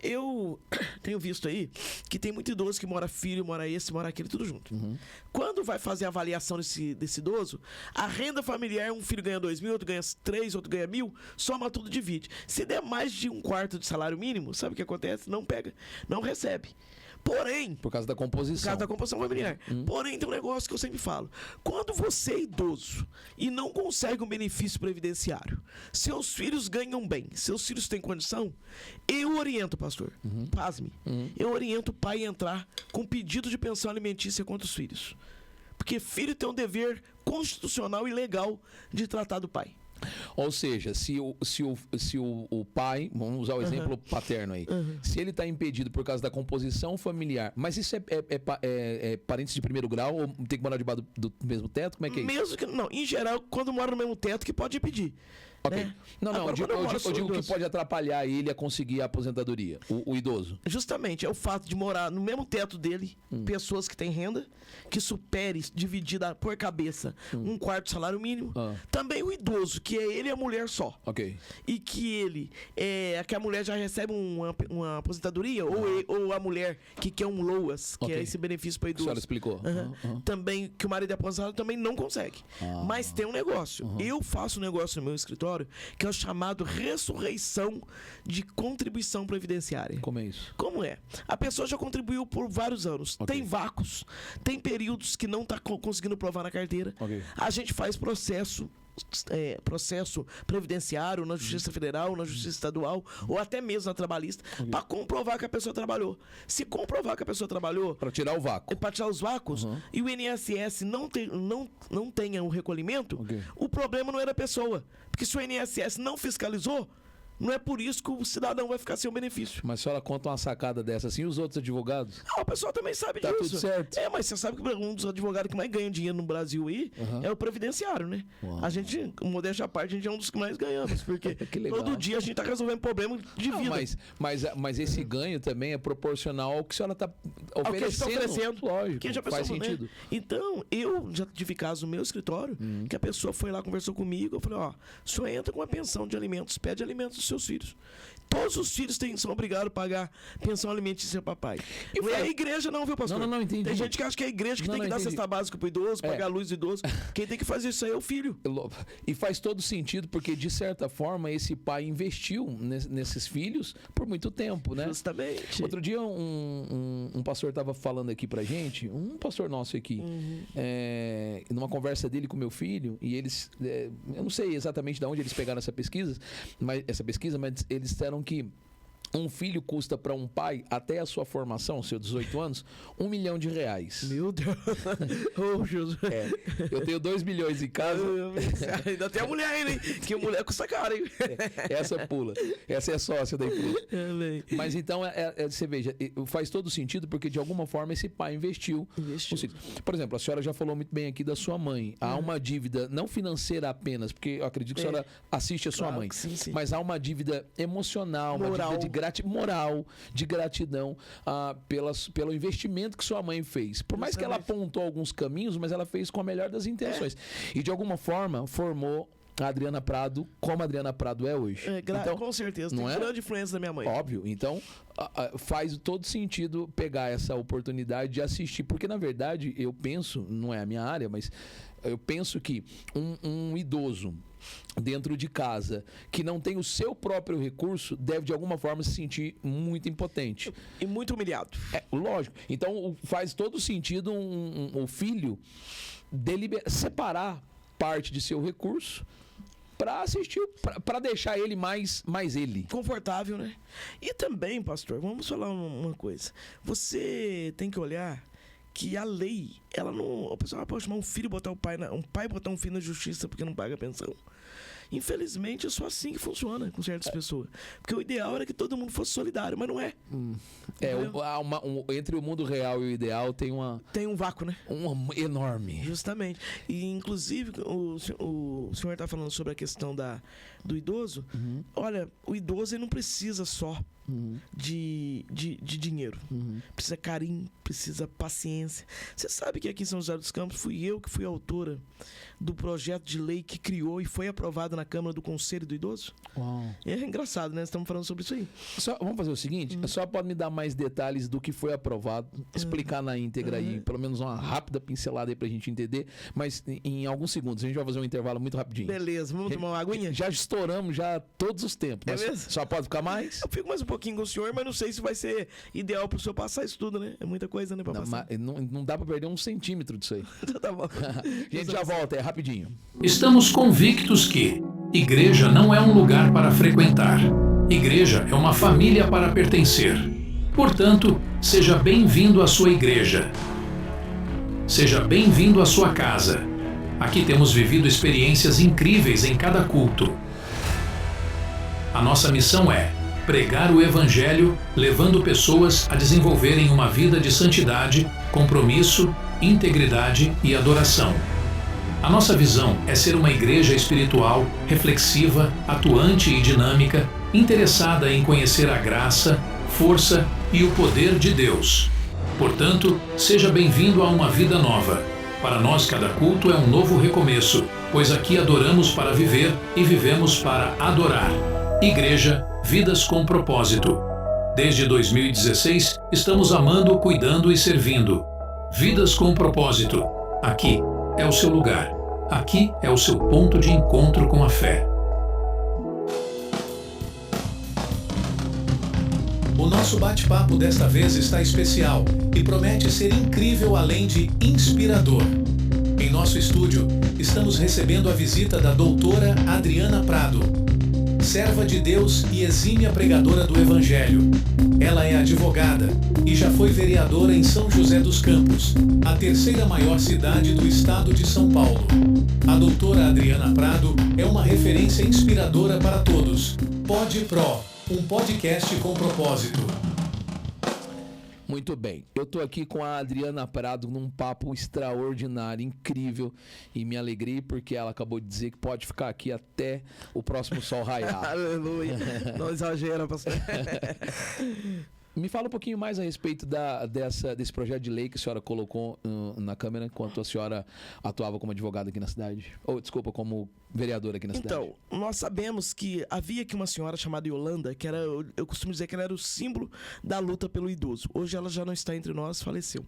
Eu tenho visto aí que tem muito idoso que mora filho, mora esse, mora aquele, tudo junto. Quando vai fazer a avaliação desse idoso, a renda familiar, um filho ganha 2.000, outro ganha 3, outro ganha 1.000, soma tudo, divide. Se der mais de 1/4 de salário mínimo, sabe o que acontece? Não pega, não recebe. Porém... Por causa da composição. Por causa da composição familiar. Porém, tem um negócio que eu sempre falo. Quando você é idoso e não consegue um benefício previdenciário, seus filhos ganham bem, seus filhos têm condição, eu oriento, pastor, pasme, eu oriento o pai a entrar com pedido de pensão alimentícia contra os filhos. Porque filho tem um dever constitucional e legal de tratar do pai. Ou seja, se o pai, vamos usar o exemplo paterno aí, se ele está impedido por causa da composição familiar, mas isso é parentes de primeiro grau ou tem que morar debaixo do mesmo teto? Como é que é isso? Mesmo que não, em geral, quando mora no mesmo teto, que pode impedir. Ok. Né? Não, Agora, eu digo que pode atrapalhar ele a conseguir a aposentadoria, o idoso. Justamente, é o fato de morar no mesmo teto dele, pessoas que têm renda, que supere, dividida por cabeça, 1/4 do salário mínimo. Também o idoso, que é ele e a mulher só. Ok. E que que a mulher já recebe uma aposentadoria, ou a mulher que quer um LOAS, que é esse benefício para A idoso. senhora explicou. Também, que o marido é aposentado, também não consegue. Mas tem um negócio. Eu faço um negócio no meu escritório, que é o chamado ressurreição de contribuição previdenciária. Como é isso? Como é? A pessoa já contribuiu por vários anos. Ok. Tem vácuos, tem períodos que não está conseguindo provar na carteira. Ok. A gente faz processo previdenciário na Justiça Federal, na Justiça Estadual ou até mesmo na trabalhista, para comprovar que a pessoa trabalhou. Se comprovar que a pessoa trabalhou, Para tirar o vácuo. para tirar os vácuos, e o INSS não tenha o recolhimento, Ok. o problema não é da pessoa. Porque se o INSS não fiscalizou, não é por isso que o cidadão vai ficar sem o benefício. Mas a senhora conta uma sacada dessa assim, e os outros advogados? O pessoal também sabe Tá disso. tudo certo. Mas você sabe que um dos advogados que mais ganha dinheiro no Brasil aí é o previdenciário, né? Uau. A gente, modéstia à parte, a gente é um dos que mais ganhamos, porque Que legal. todo dia a gente tá resolvendo problema de Não, vida. mas esse ganho também é proporcional ao que a senhora está Ao que a gente tá oferecendo. oferecendo. Lógico, Que já faz pensou, né? sentido. Então, eu já tive casos no meu escritório, que a pessoa foi lá, conversou comigo, eu falei, o senhor entra com uma pensão de alimentos, pede alimentos dos seus filhos. Todos os filhos são obrigados a pagar pensão alimentícia para papai. E não é a igreja não, viu, pastor? Não, entendi. Tem gente que acha que é a igreja que tem que dar cesta básica pro idoso, pagar a luz do idoso. Quem tem que fazer isso aí é o filho. E faz todo sentido, porque de certa forma esse pai investiu nesses filhos por muito tempo, né? Justamente. Outro dia um pastor estava falando aqui pra gente, um pastor nosso aqui, numa conversa dele com meu filho, e eles, eu não sei exatamente de onde eles pegaram essa pesquisa, mas eles disseram que um filho custa para um pai, até a sua formação, seus 18 anos, R$1 milhão. Meu Deus. Oh, Jesus. Eu tenho 2 milhões em casa. Ainda tem a mulher ainda, hein? Que mulher custa caro, hein? Essa pula. Essa é sócia da empresa. Mas então, você veja, faz todo sentido, porque de alguma forma esse pai investiu. Por exemplo, a senhora já falou muito bem aqui da sua mãe. Há uma dívida, não financeira apenas, porque eu acredito que a senhora assiste a sua mãe, sim. mas há uma dívida emocional, uma dívida de moral, de gratidão pelo investimento que sua mãe fez. Por mais que ela apontou alguns caminhos, mas ela fez com a melhor das intenções. E de alguma forma formou a Adriana Prado como a Adriana Prado é hoje. Então, com certeza, tem grande influência da minha mãe. Óbvio. Então, faz todo sentido pegar essa oportunidade de assistir, porque na verdade eu penso, não é a minha área, mas eu penso que um idoso dentro de casa que não tem o seu próprio recurso deve de alguma forma se sentir muito impotente e muito humilhado. Lógico. Então faz todo sentido o filho separar parte de seu recurso para assistir, para deixar ele mais ele. Confortável, né? E também, pastor, vamos falar uma coisa. Você tem que olhar que a lei, ela não... O pessoal pode chamar um pai botar um filho na justiça porque não paga pensão. Infelizmente, é só assim que funciona com certas pessoas. Porque o ideal era que todo mundo fosse solidário, mas não é. Entre o mundo real e o ideal tem um vácuo, né? Enorme. Justamente. E, inclusive, o senhor está falando sobre a questão do idoso. Olha, o idoso ele não precisa só de dinheiro. Precisa carinho, precisa paciência. Você sabe que aqui em São José dos Campos fui eu que fui autora do projeto de lei que criou e foi aprovado na Câmara do Conselho do Idoso? Uau. É engraçado, né? Estamos falando sobre isso aí. Vamos fazer o seguinte, só pode me dar mais detalhes do que foi aprovado, explicar na íntegra aí, pelo menos uma rápida pincelada aí pra gente entender, mas em alguns segundos, a gente vai fazer um intervalo muito rapidinho. Beleza, vamos tomar uma aguinha? Já estouramos todos os tempos. É mesmo? Só pode ficar mais? Eu fico mais um pouquinho com o senhor, mas não sei se vai ser ideal pro senhor passar isso tudo, né? É muita coisa, né, pra passar. Não dá pra perder 1 centímetro disso aí. Tá bom. A gente já volta, rapidinho. Estamos convictos que igreja não é um lugar para frequentar. Igreja é uma família para pertencer. Portanto, seja bem-vindo à sua igreja. Seja bem-vindo à sua casa. Aqui temos vivido experiências incríveis em cada culto. A nossa missão é pregar o Evangelho, levando pessoas a desenvolverem uma vida de santidade, compromisso, integridade e adoração. A nossa visão é ser uma igreja espiritual, reflexiva, atuante e dinâmica, interessada em conhecer a graça, força e o poder de Deus. Portanto, seja bem-vindo a uma vida nova. Para nós, cada culto é um novo recomeço, pois aqui adoramos para viver e vivemos para adorar. Igreja, vidas com propósito. Desde 2016, estamos amando, cuidando e servindo. Vidas com propósito. Aqui é o seu lugar. Aqui é o seu ponto de encontro com a fé. O nosso bate-papo desta vez está especial e promete ser incrível além de inspirador. Em nosso estúdio, estamos recebendo a visita da doutora Adriana Prado, serva de Deus e exímia pregadora do Evangelho. Ela é advogada e já foi vereadora em São José dos Campos, a terceira maior cidade do estado de São Paulo. A doutora Adriana Prado é uma referência inspiradora para todos. Pod Pro, um podcast com propósito. Muito bem, eu estou aqui com a Adriana Prado num papo extraordinário, incrível, e me alegrei porque ela acabou de dizer que pode ficar aqui até o próximo sol raiar. Aleluia, não exagera, pastor. Me fala um pouquinho mais a respeito desse projeto de lei que a senhora colocou na Câmara enquanto a senhora atuava como advogada aqui na cidade. Ou, desculpa, como vereadora aqui na cidade. Então, nós sabemos que havia aqui uma senhora chamada Yolanda, que era, eu costumo dizer que ela era o símbolo da luta pelo idoso. Hoje ela já não está entre nós, faleceu.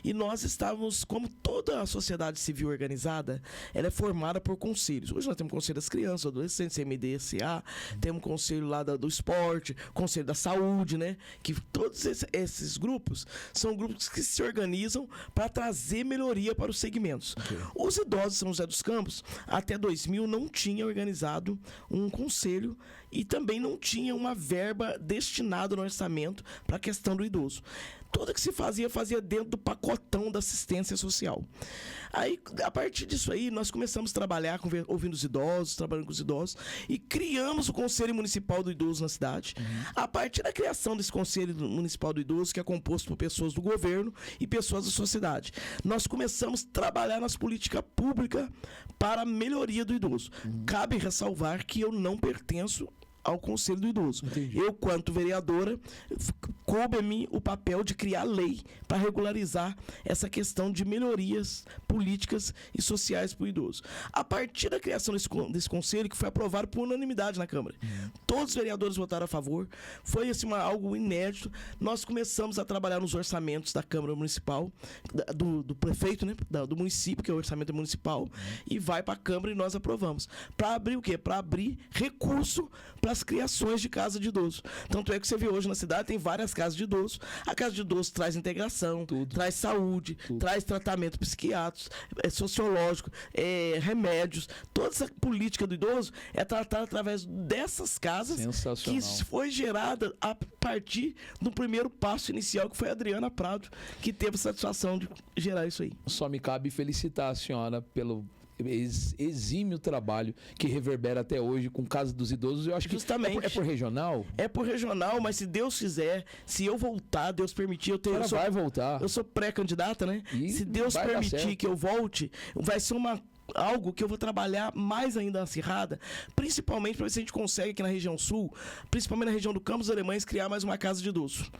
E nós estávamos, como toda a sociedade civil organizada, ela é formada por conselhos. Hoje nós temos o Conselho das Crianças, Adolescentes, MDSA, temos o Conselho lá do Esporte, Conselho da Saúde, né? Que todos esses grupos são grupos que se organizam para trazer melhoria para os segmentos. Okay. Os idosos de São José dos Campos, até 2000, não tinha organizado um conselho e também não tinha uma verba destinada no orçamento para a questão do idoso. Tudo que se fazia dentro do pacotão da assistência social. Aí, a partir disso aí, nós começamos a trabalhar, ouvindo os idosos, trabalhando com os idosos, e criamos o Conselho Municipal do Idoso na cidade. A partir da criação desse Conselho Municipal do Idoso, que é composto por pessoas do governo e pessoas da sociedade, nós começamos a trabalhar nas políticas públicas para a melhoria do idoso. Cabe ressalvar que eu não pertenço ao Conselho do Idoso. Entendi. Eu, quanto vereadora, coube a mim o papel de criar lei para regularizar essa questão de melhorias políticas e sociais para o idoso. A partir da criação desse conselho, que foi aprovado por unanimidade na Câmara, todos os vereadores votaram a favor, foi assim, algo inédito. Nós começamos a trabalhar nos orçamentos da Câmara Municipal, do prefeito, né, do município, que é o orçamento municipal, e vai para a Câmara e nós aprovamos. Para abrir o quê? Para abrir recurso para as criações de casa de idoso. Tanto é que você vê hoje na cidade, tem várias casas de idoso. A casa de idoso traz integração, traz saúde, traz tratamento psiquiátrico, sociológico, remédios. Toda essa política do idoso é tratada através dessas casas que foi gerada a partir do primeiro passo inicial, que foi a Adriana Prado, que teve a satisfação de gerar isso aí. Só me cabe felicitar a senhora pelo exímio trabalho que reverbera até hoje com Casa dos Idosos. Eu acho que justamente é por regional? É por regional, mas se Deus quiser, se eu voltar, Deus permitir, vai voltar. Eu sou pré-candidata, né? E se Deus permitir que eu volte, vai ser algo que eu vou trabalhar mais ainda acirrada, principalmente para ver se a gente consegue aqui na região sul, principalmente na região do Campos Alemães, criar mais uma casa de idoso.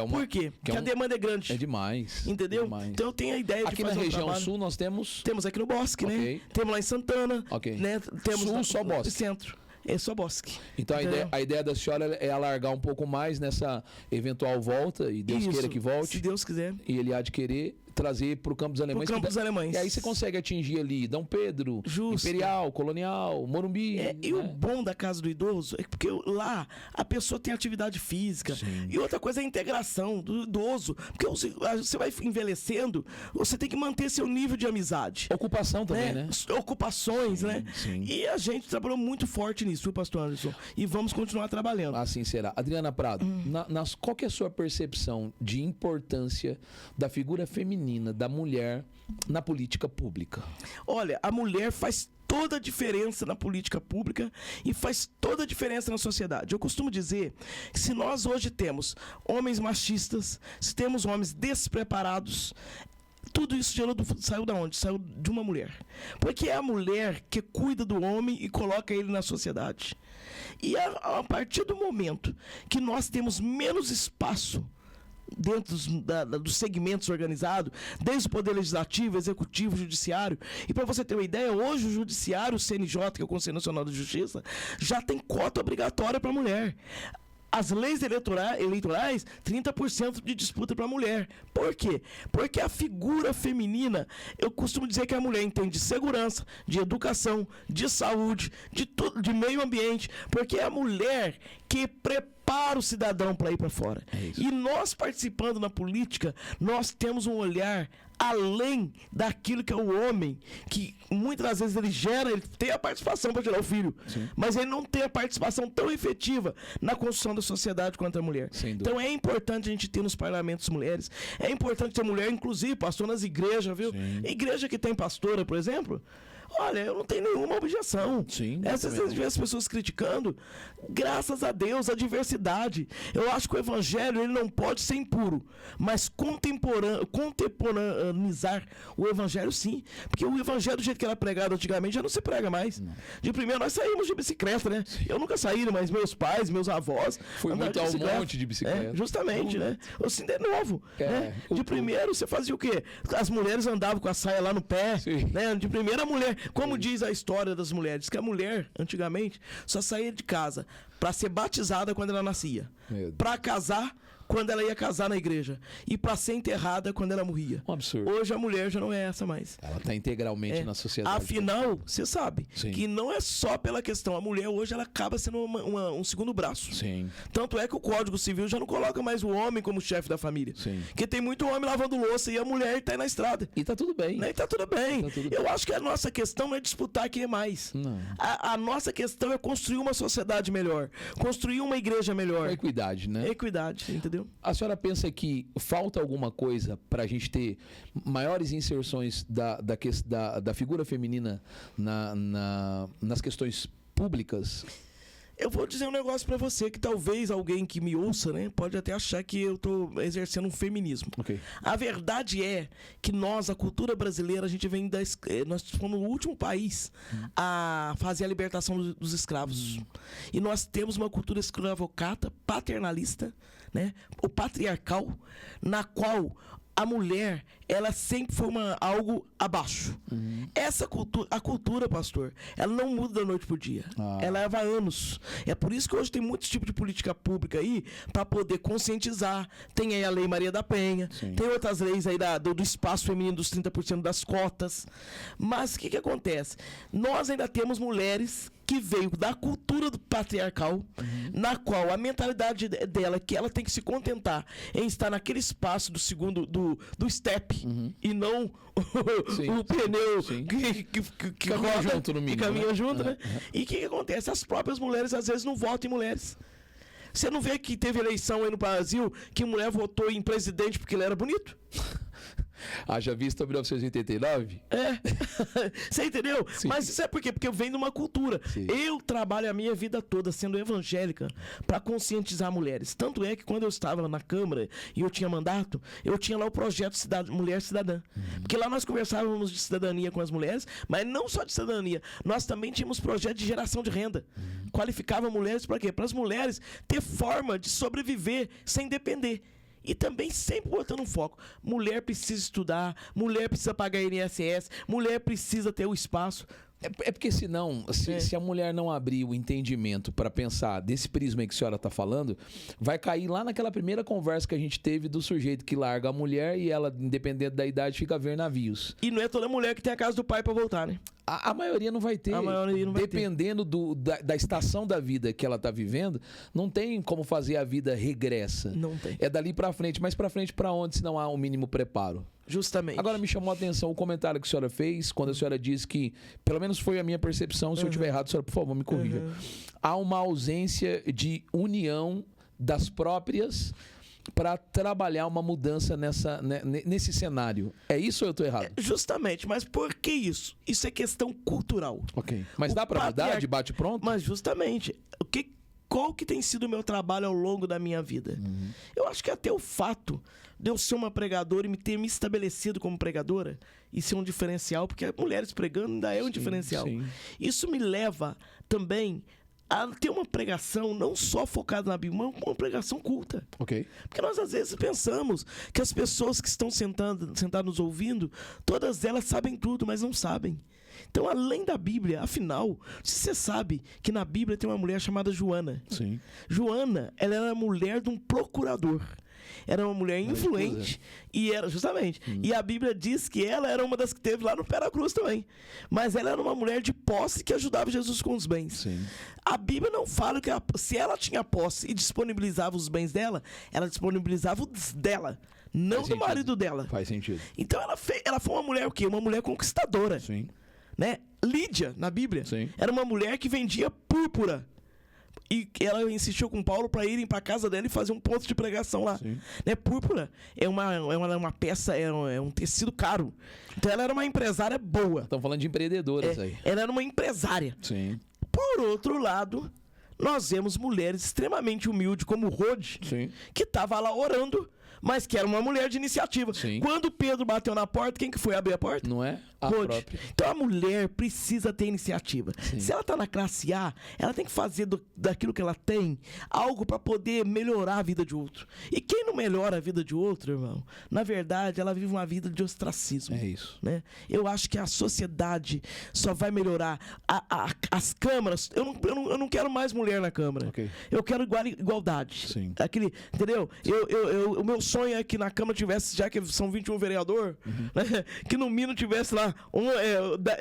Por quê? Porque a demanda é grande. É demais. Entendeu? É demais. Então eu tenho a ideia aqui de fazer na região sul nós temos aqui no Bosque, né? Temos lá em Santana, né? Temos sul, só Bosque. Centro. É só Bosque. Então a ideia da senhora é alargar um pouco mais nessa eventual volta, e Deus queira que volte. Se Deus quiser. E ele há de querer trazer para o Campos Alemães. Alemães. E aí você consegue atingir ali Dom Pedro, Imperial, Colonial, Morumbi. E o bom da casa do idoso é porque lá a pessoa tem atividade física. Sim. E outra coisa é a integração do idoso. Porque você vai envelhecendo, você tem que manter seu nível de amizade. Ocupação também, né? Ocupações, sim, né? Sim. E a gente trabalhou muito forte nisso, viu, pastor Anderson? E vamos continuar trabalhando. Assim será. Adriana Prado, qual que é a sua percepção de importância da figura feminina, da mulher, na política pública? Olha, a mulher faz toda a diferença na política pública e faz toda a diferença na sociedade. Eu costumo dizer que se nós hoje temos homens machistas, se temos homens despreparados, tudo isso saiu da onde? Saiu de uma mulher. Porque é a mulher que cuida do homem e coloca ele na sociedade. E a partir do momento que nós temos menos espaço dentro dos segmentos organizados, desde o Poder Legislativo, Executivo, Judiciário. E para você ter uma ideia, hoje o Judiciário, o CNJ, que é o Conselho Nacional de Justiça, já tem cota obrigatória para a mulher. As leis eleitorais, 30% de disputa para a mulher. Por quê? Porque a figura feminina, eu costumo dizer que a mulher entende de segurança, de educação, de saúde, de meio ambiente, porque é a mulher que prepara o cidadão para ir para fora. E nós, participando na política, nós temos um olhar além daquilo que é o homem, que muitas das vezes ele tem a participação para gerar o filho, sim, mas ele não tem a participação tão efetiva na construção da sociedade quanto a mulher. Então é importante a gente ter nos parlamentos mulheres, é importante ter mulher, inclusive, pastor nas igrejas, viu? Sim. Igreja que tem pastora, por exemplo, Olha, eu não tenho nenhuma objeção. Sim. Essas as pessoas criticando, graças a Deus, a diversidade. Eu acho que o evangelho ele não pode ser impuro, mas contemporaneizar o evangelho sim. Porque o evangelho do jeito que era pregado antigamente já não se prega mais. Não. De primeiro nós saímos de bicicleta, né? Sim. Eu nunca saí, mas meus pais, meus avós... Fui muito ao monte de bicicleta. Justamente, né? Assim, de novo. Né? De primeiro você fazia o quê? As mulheres andavam com a saia lá no pé, né? De primeira mulher... Como diz a história das mulheres, que a mulher, antigamente, só saía de casa para ser batizada quando ela nascia, para casar quando ela ia casar na igreja e para ser enterrada quando ela morria. Um absurdo. Hoje a mulher já não é essa mais. Ela está integralmente na sociedade. Afinal, você sabe que não é só pela questão. A mulher hoje ela acaba sendo um segundo braço. Sim. Tanto é que o Código Civil já não coloca mais o homem como chefe da família. Sim. Porque tem muito homem lavando louça e a mulher está aí na estrada. E tá tudo bem. Né? E tá tudo bem. Eu acho que a nossa questão não é disputar quem é mais. Não. A nossa questão é construir uma sociedade melhor. Construir uma igreja melhor. Equidade, né? Equidade, entendeu? A senhora pensa que falta alguma coisa para a gente ter maiores inserções da figura feminina nas questões públicas? Eu vou dizer um negócio pra você, que talvez alguém que me ouça, né, pode até achar que eu tô exercendo um feminismo. Okay. A verdade é que nós, a cultura brasileira, a gente vem nós fomos o último país a fazer a libertação dos escravos. E nós temos uma cultura escravocrata, paternalista, né, o patriarcal, na qual a mulher, ela sempre foi algo abaixo. Essa cultura, a cultura, pastor, ela não muda da noite pro dia. Ela leva anos. É por isso que hoje tem muitos tipos de política pública aí para poder conscientizar. Tem aí a Lei Maria da Penha, tem outras leis aí do espaço feminino dos 30% das cotas. Mas o que acontece? Nós ainda temos mulheres que veio da cultura do patriarcal, na qual a mentalidade dela é que ela tem que se contentar em estar naquele espaço do segundo, do step, e não o pneu que caminha roda, junto no mínimo, que caminha né? junto, né? E o que acontece? As próprias mulheres às vezes não votam em mulheres. Você não vê que teve eleição aí no Brasil que mulher votou em presidente porque ele era bonito? Haja vista 1989? Você entendeu? Sim. Mas isso é por quê? Porque vem de uma cultura. Sim. Eu trabalho a minha vida toda sendo evangélica para conscientizar mulheres. Tanto é que quando eu estava na Câmara e eu tinha mandato, eu tinha lá o projeto Mulher Cidadã. Porque lá nós conversávamos de cidadania com as mulheres, mas não só de cidadania. Nós também tínhamos projeto de geração de renda. Qualificava mulheres para quê? Para as mulheres ter forma de sobreviver sem depender. E também sempre botando um foco. Mulher precisa estudar, mulher precisa pagar INSS, mulher precisa ter o espaço. É porque senão, se a mulher não abrir o entendimento para pensar desse prisma aí que a senhora está falando, vai cair lá naquela primeira conversa que a gente teve do sujeito que larga a mulher e ela, independente da idade, fica a ver navios. E não é toda mulher que tem a casa do pai para voltar, né? A maioria não vai ter. A maioria não vai Dependendo da estação da vida que ela está vivendo, não tem como fazer a vida regressa. Não tem. É dali para frente. Mas para frente para onde, se não há um mínimo preparo? Justamente. Agora me chamou a atenção o comentário que a senhora fez, quando a senhora disse que, pelo menos foi a minha percepção, se eu estiver errado, a senhora, por favor, me corrija. Há uma ausência de união das próprias para trabalhar uma mudança nesse cenário. É isso ou eu estou errado? Justamente, mas por que isso? Isso é questão cultural. Ok. Mas dá para mudar de bate-pronto? Mas justamente, qual que tem sido o meu trabalho ao longo da minha vida? Eu acho que até o fato de eu ser uma pregadora e me estabelecido como pregadora, isso é um diferencial, porque mulheres pregando ainda é um diferencial. Sim. Isso me leva também a ter uma pregação não só focada na Bíblia, mas uma pregação culta. Ok. Porque nós às vezes pensamos que as pessoas que estão sentadas nos ouvindo, todas elas sabem tudo, mas não sabem. Então, além da Bíblia, afinal, você sabe que na Bíblia tem uma mulher chamada Joana. Sim. Joana, ela era a mulher de um procurador. Era uma mulher influente e era, justamente, e a Bíblia diz que ela era uma das que teve lá no pé da cruz também. Mas ela era uma mulher de posse que ajudava Jesus com os bens. Sim. A Bíblia não fala que se ela tinha posse e disponibilizava os bens dela, ela disponibilizava os dela, não do marido dela. Faz sentido. Então ela foi uma mulher o quê? Uma mulher conquistadora. Sim. Né? Lídia, na Bíblia, Sim. era uma mulher que vendia púrpura E ela insistiu com o Paulo para irem para casa dela e fazer um ponto de pregação lá. Né? Púrpura é uma peça, é um tecido caro. Então ela era uma empresária boa. Estão falando de empreendedoras aí. Ela era uma empresária. Sim. Por outro lado, nós vemos mulheres extremamente humildes, como o Rode, que estava lá orando, mas que era uma mulher de iniciativa. Sim. Quando Pedro bateu na porta, quem que foi abrir a porta? Não é? A Rode. própria. Então a mulher precisa ter iniciativa. Sim. Se ela está na classe A, ela tem que fazer daquilo que ela tem algo para poder melhorar a vida de outro. E quem não melhora a vida de outro, irmão, na verdade, ela vive uma vida de ostracismo. É isso. Né? Eu acho que a sociedade só vai melhorar. As câmaras, eu não quero mais mulher na Câmara. Okay. Eu quero igualdade. Sim. Entendeu? O meu sonho é que na Câmara tivesse, já que são 21 vereadores, né? Que no mínimo tivesse lá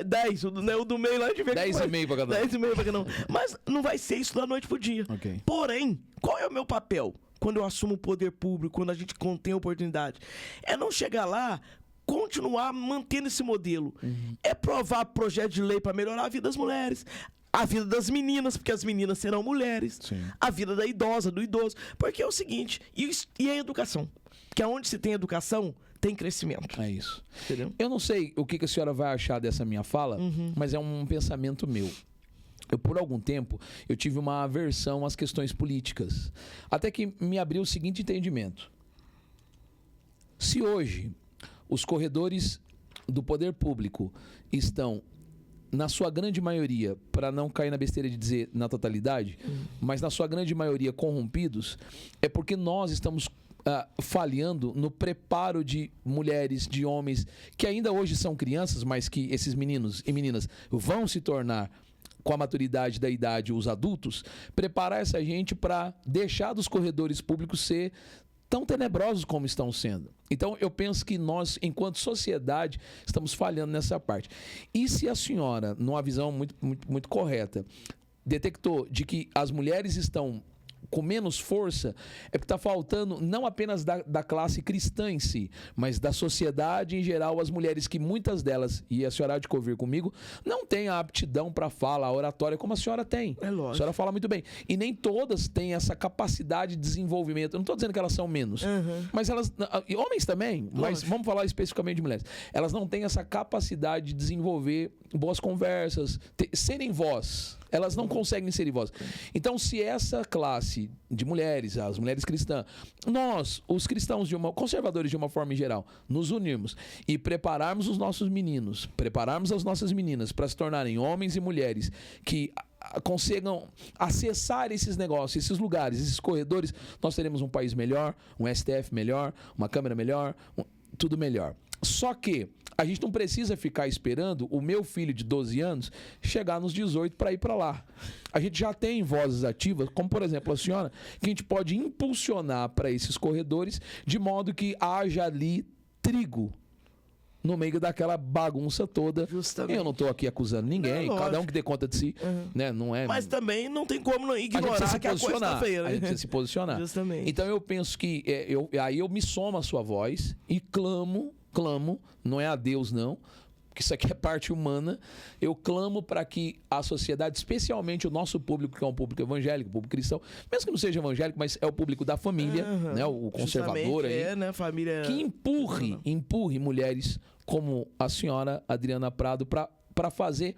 10, né? O do meio lá tiver 10,5 para cada um. 10,5 para cada um. Mas não vai ser isso da noite pro dia. Okay. Porém, qual é o meu papel quando eu assumo o poder público, quando a gente tem a oportunidade? É não chegar lá, continuar mantendo esse modelo. É provar projeto de lei para melhorar a vida das mulheres, a vida das meninas, porque as meninas serão mulheres, a vida da idosa, do idoso. Porque é o seguinte, e a educação? Porque onde se tem educação, tem crescimento. É isso. Entendeu? Eu não sei o que a senhora vai achar dessa minha fala, mas é um pensamento meu. Por algum tempo, eu tive uma aversão às questões políticas. Até que me abriu o seguinte entendimento. Se hoje os corredores do poder público estão, na sua grande maioria, para não cair na besteira de dizer na totalidade, mas na sua grande maioria corrompidos, é porque nós estamos falhando no preparo de mulheres, de homens, que ainda hoje são crianças, mas que esses meninos e meninas vão se tornar, com a maturidade da idade, os adultos, preparar essa gente para deixar dos corredores públicos ser tão tenebrosos como estão sendo. Então, eu penso que nós, enquanto sociedade, estamos falhando nessa parte. E se a senhora, numa visão muito correta, detectou de que as mulheres estão com menos força, é porque está faltando não apenas da classe cristã em si, mas da sociedade em geral, as mulheres que muitas delas, e a senhora há de convir comigo, não têm a aptidão para fala, a oratória como a senhora tem. É lógico. A senhora fala muito bem. E nem todas têm essa capacidade de desenvolvimento. Eu não estou dizendo que elas são menos, mas elas, e homens também, mas vamos falar especificamente de mulheres. Elas não têm essa capacidade de desenvolver boas conversas, serem voz. Elas não conseguem ser voz. Então, se essa classe de mulheres, as mulheres cristãs, nós, os cristãos conservadores de uma forma em geral, nos unirmos e prepararmos os nossos meninos, prepararmos as nossas meninas para se tornarem homens e mulheres que consigam acessar esses negócios, esses lugares, esses corredores, nós teremos um país melhor, um STF melhor, uma Câmara melhor, tudo melhor. Só que a gente não precisa ficar esperando o meu filho de 12 anos chegar nos 18 para ir para lá. A gente já tem vozes ativas, como por exemplo a senhora, que a gente pode impulsionar para esses corredores de modo que haja ali trigo no meio daquela bagunça toda. Justamente. Eu não estou aqui acusando ninguém, cada um que dê conta de si, né? Não é. Mas também não tem como ignorar que a coisa está feia, né? A gente precisa se posicionar. Justamente. Então eu penso que aí eu me somo à sua voz e clamo, não é a Deus não, porque isso aqui é parte humana, eu clamo para que a sociedade, especialmente o nosso público, que é um público evangélico, público cristão, mesmo que não seja evangélico, mas é o público da família, né, o conservador aí, né, família... que empurre mulheres como a senhora Adriana Prado para fazer,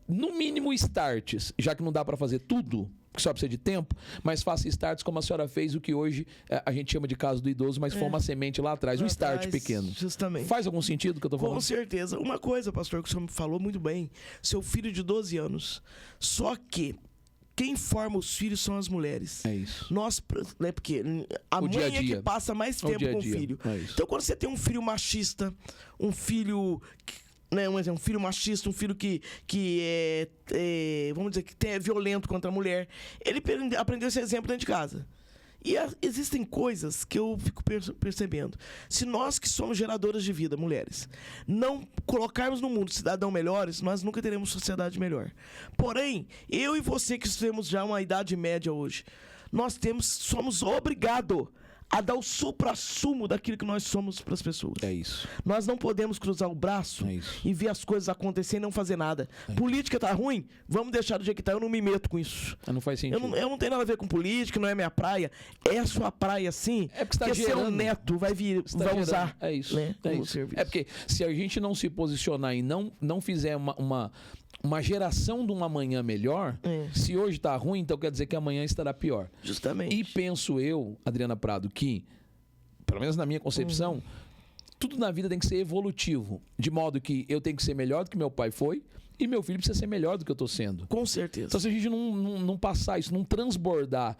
no mínimo, starts, já que não dá para fazer tudo, que só precisa de tempo, mas faça starts como a senhora fez, o que hoje a gente chama de casa do idoso, mas foi uma semente lá atrás, um start pequeno. Justamente. Faz algum sentido o que eu tô falando? Com certeza. Uma coisa, pastor, que o senhor me falou muito bem, seu filho de 12 anos, só que quem forma os filhos são as mulheres. É isso. Nós, né, porque a mãe é que passa mais tempo com o filho. É isso. Então, quando você tem um filho machista, um filho... Né, um filho machista, um filho que é vamos dizer, que é violento contra a mulher, ele aprendeu esse exemplo dentro de casa. E existem coisas que eu fico percebendo. Se nós que somos geradoras de vida, mulheres, não colocarmos no mundo cidadãos melhores, nós nunca teremos sociedade melhor. Porém, eu e você que temos já uma idade média hoje, nós somos obrigados a dar o suprassumo daquilo que nós somos para as pessoas. É isso. Nós não podemos cruzar o braço e ver as coisas acontecerem e não fazer nada. Política tá ruim? Vamos deixar do jeito que tá. Eu não me meto com isso. Não faz sentido. Eu não tenho nada a ver com política, não é minha praia. É a sua praia, sim. É porque você tá seu neto vai usar. É isso. Né, é isso. É porque se a gente não se posicionar e não fizer uma geração de uma amanhã melhor, se hoje tá ruim, então quer dizer que amanhã estará pior. Justamente. E penso eu, Adriana Prado, que, pelo menos na minha concepção, tudo na vida tem que ser evolutivo. De modo que eu tenho que ser melhor do que meu pai foi e meu filho precisa ser melhor do que eu tô sendo. Com certeza. Então se a gente não passar isso, não transbordar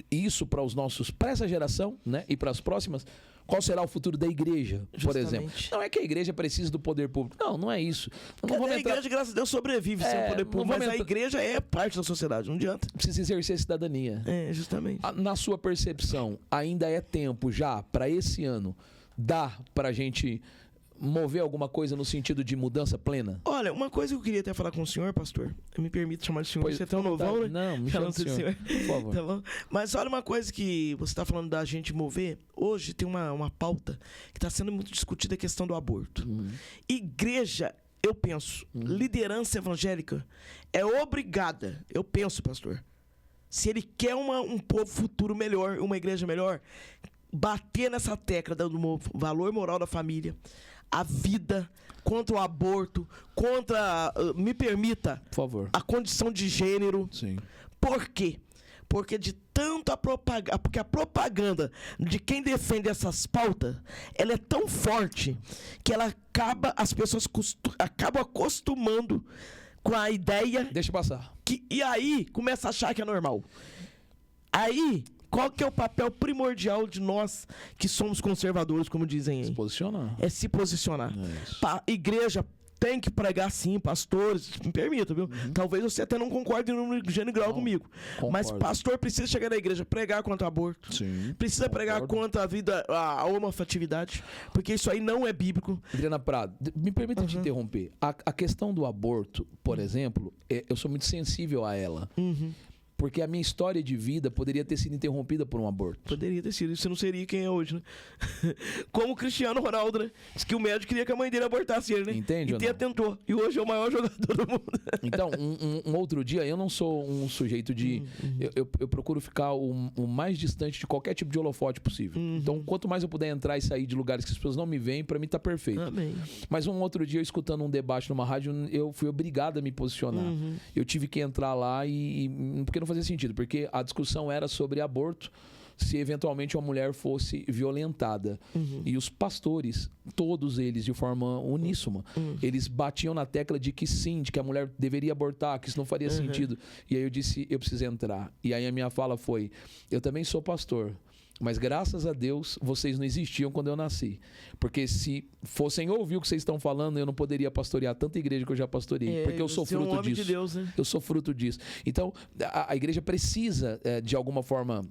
isso para essa geração, né, e para as próximas, qual será o futuro da igreja, por exemplo? Não é que a igreja precisa do poder público. Não é isso. A igreja, graças a Deus, sobrevive sem o poder público, mas a igreja é parte da sociedade, não adianta. Precisa exercer a cidadania. Justamente. Na sua percepção, ainda é tempo já, para esse ano, dá para a gente mover alguma coisa no sentido de mudança plena? Olha, uma coisa que eu queria até falar com o senhor, pastor, me permite chamar de senhor, você é tão novão, né? Não, me chama de senhor, por favor. Tá bom? Mas olha uma coisa que você está falando da gente mover, hoje tem uma pauta que está sendo muito discutida, a questão do aborto. Igreja, eu penso, liderança evangélica é obrigada, eu penso, pastor, se ele quer um povo futuro melhor, uma igreja melhor, bater nessa tecla do valor moral da família, a vida, contra o aborto, contra, me permita, por favor, a condição de gênero. Sim. Por quê? Porque de tanto porque a propaganda de quem defende essas pautas, ela é tão forte que ela as pessoas acabam acostumando com a ideia. Deixa passar. E aí começa a achar que é normal. Aí, qual que é o papel primordial de nós que somos conservadores, como dizem aí? Se posicionar. É se posicionar. Igreja tem que pregar sim, pastores, me permita, viu? Talvez você até não concorde no gênero grau comigo. Concordo. Mas pastor precisa chegar na igreja, pregar contra o aborto. Sim, precisa pregar contra a vida, a homoafetividade, porque isso aí não é bíblico. Adriana Prado, me permita te interromper. A questão do aborto, por exemplo, eu sou muito sensível a ela. Porque a minha história de vida poderia ter sido interrompida por um aborto. Poderia ter sido. Você não seria quem é hoje, né? Como o Cristiano Ronaldo, né? Diz que o médico queria que a mãe dele abortasse ele, né? Entende? E tentou. E hoje é o maior jogador do mundo. Então, um outro dia, eu não sou um sujeito de... Eu procuro ficar o mais distante de qualquer tipo de holofote possível. Então, quanto mais eu puder entrar e sair de lugares que as pessoas não me veem, pra mim tá perfeito. Amém. Mas um outro dia, eu escutando um debate numa rádio, eu fui obrigado a me posicionar. Eu tive que entrar lá porque não fazia sentido, porque a discussão era sobre aborto, se eventualmente uma mulher fosse violentada. E os pastores, todos eles de forma uníssona, eles batiam na tecla de que sim, de que a mulher deveria abortar, que isso não faria sentido. E aí eu disse, eu preciso entrar. E aí a minha fala foi, eu também sou pastor, mas graças a Deus vocês não existiam quando eu nasci. Porque se fossem ouvir o que vocês estão falando, eu não poderia pastorear tanta igreja que eu já pastorei. Porque eu sou fruto disso. De Deus, né? Eu sou fruto disso. Então, a igreja precisa, de alguma forma,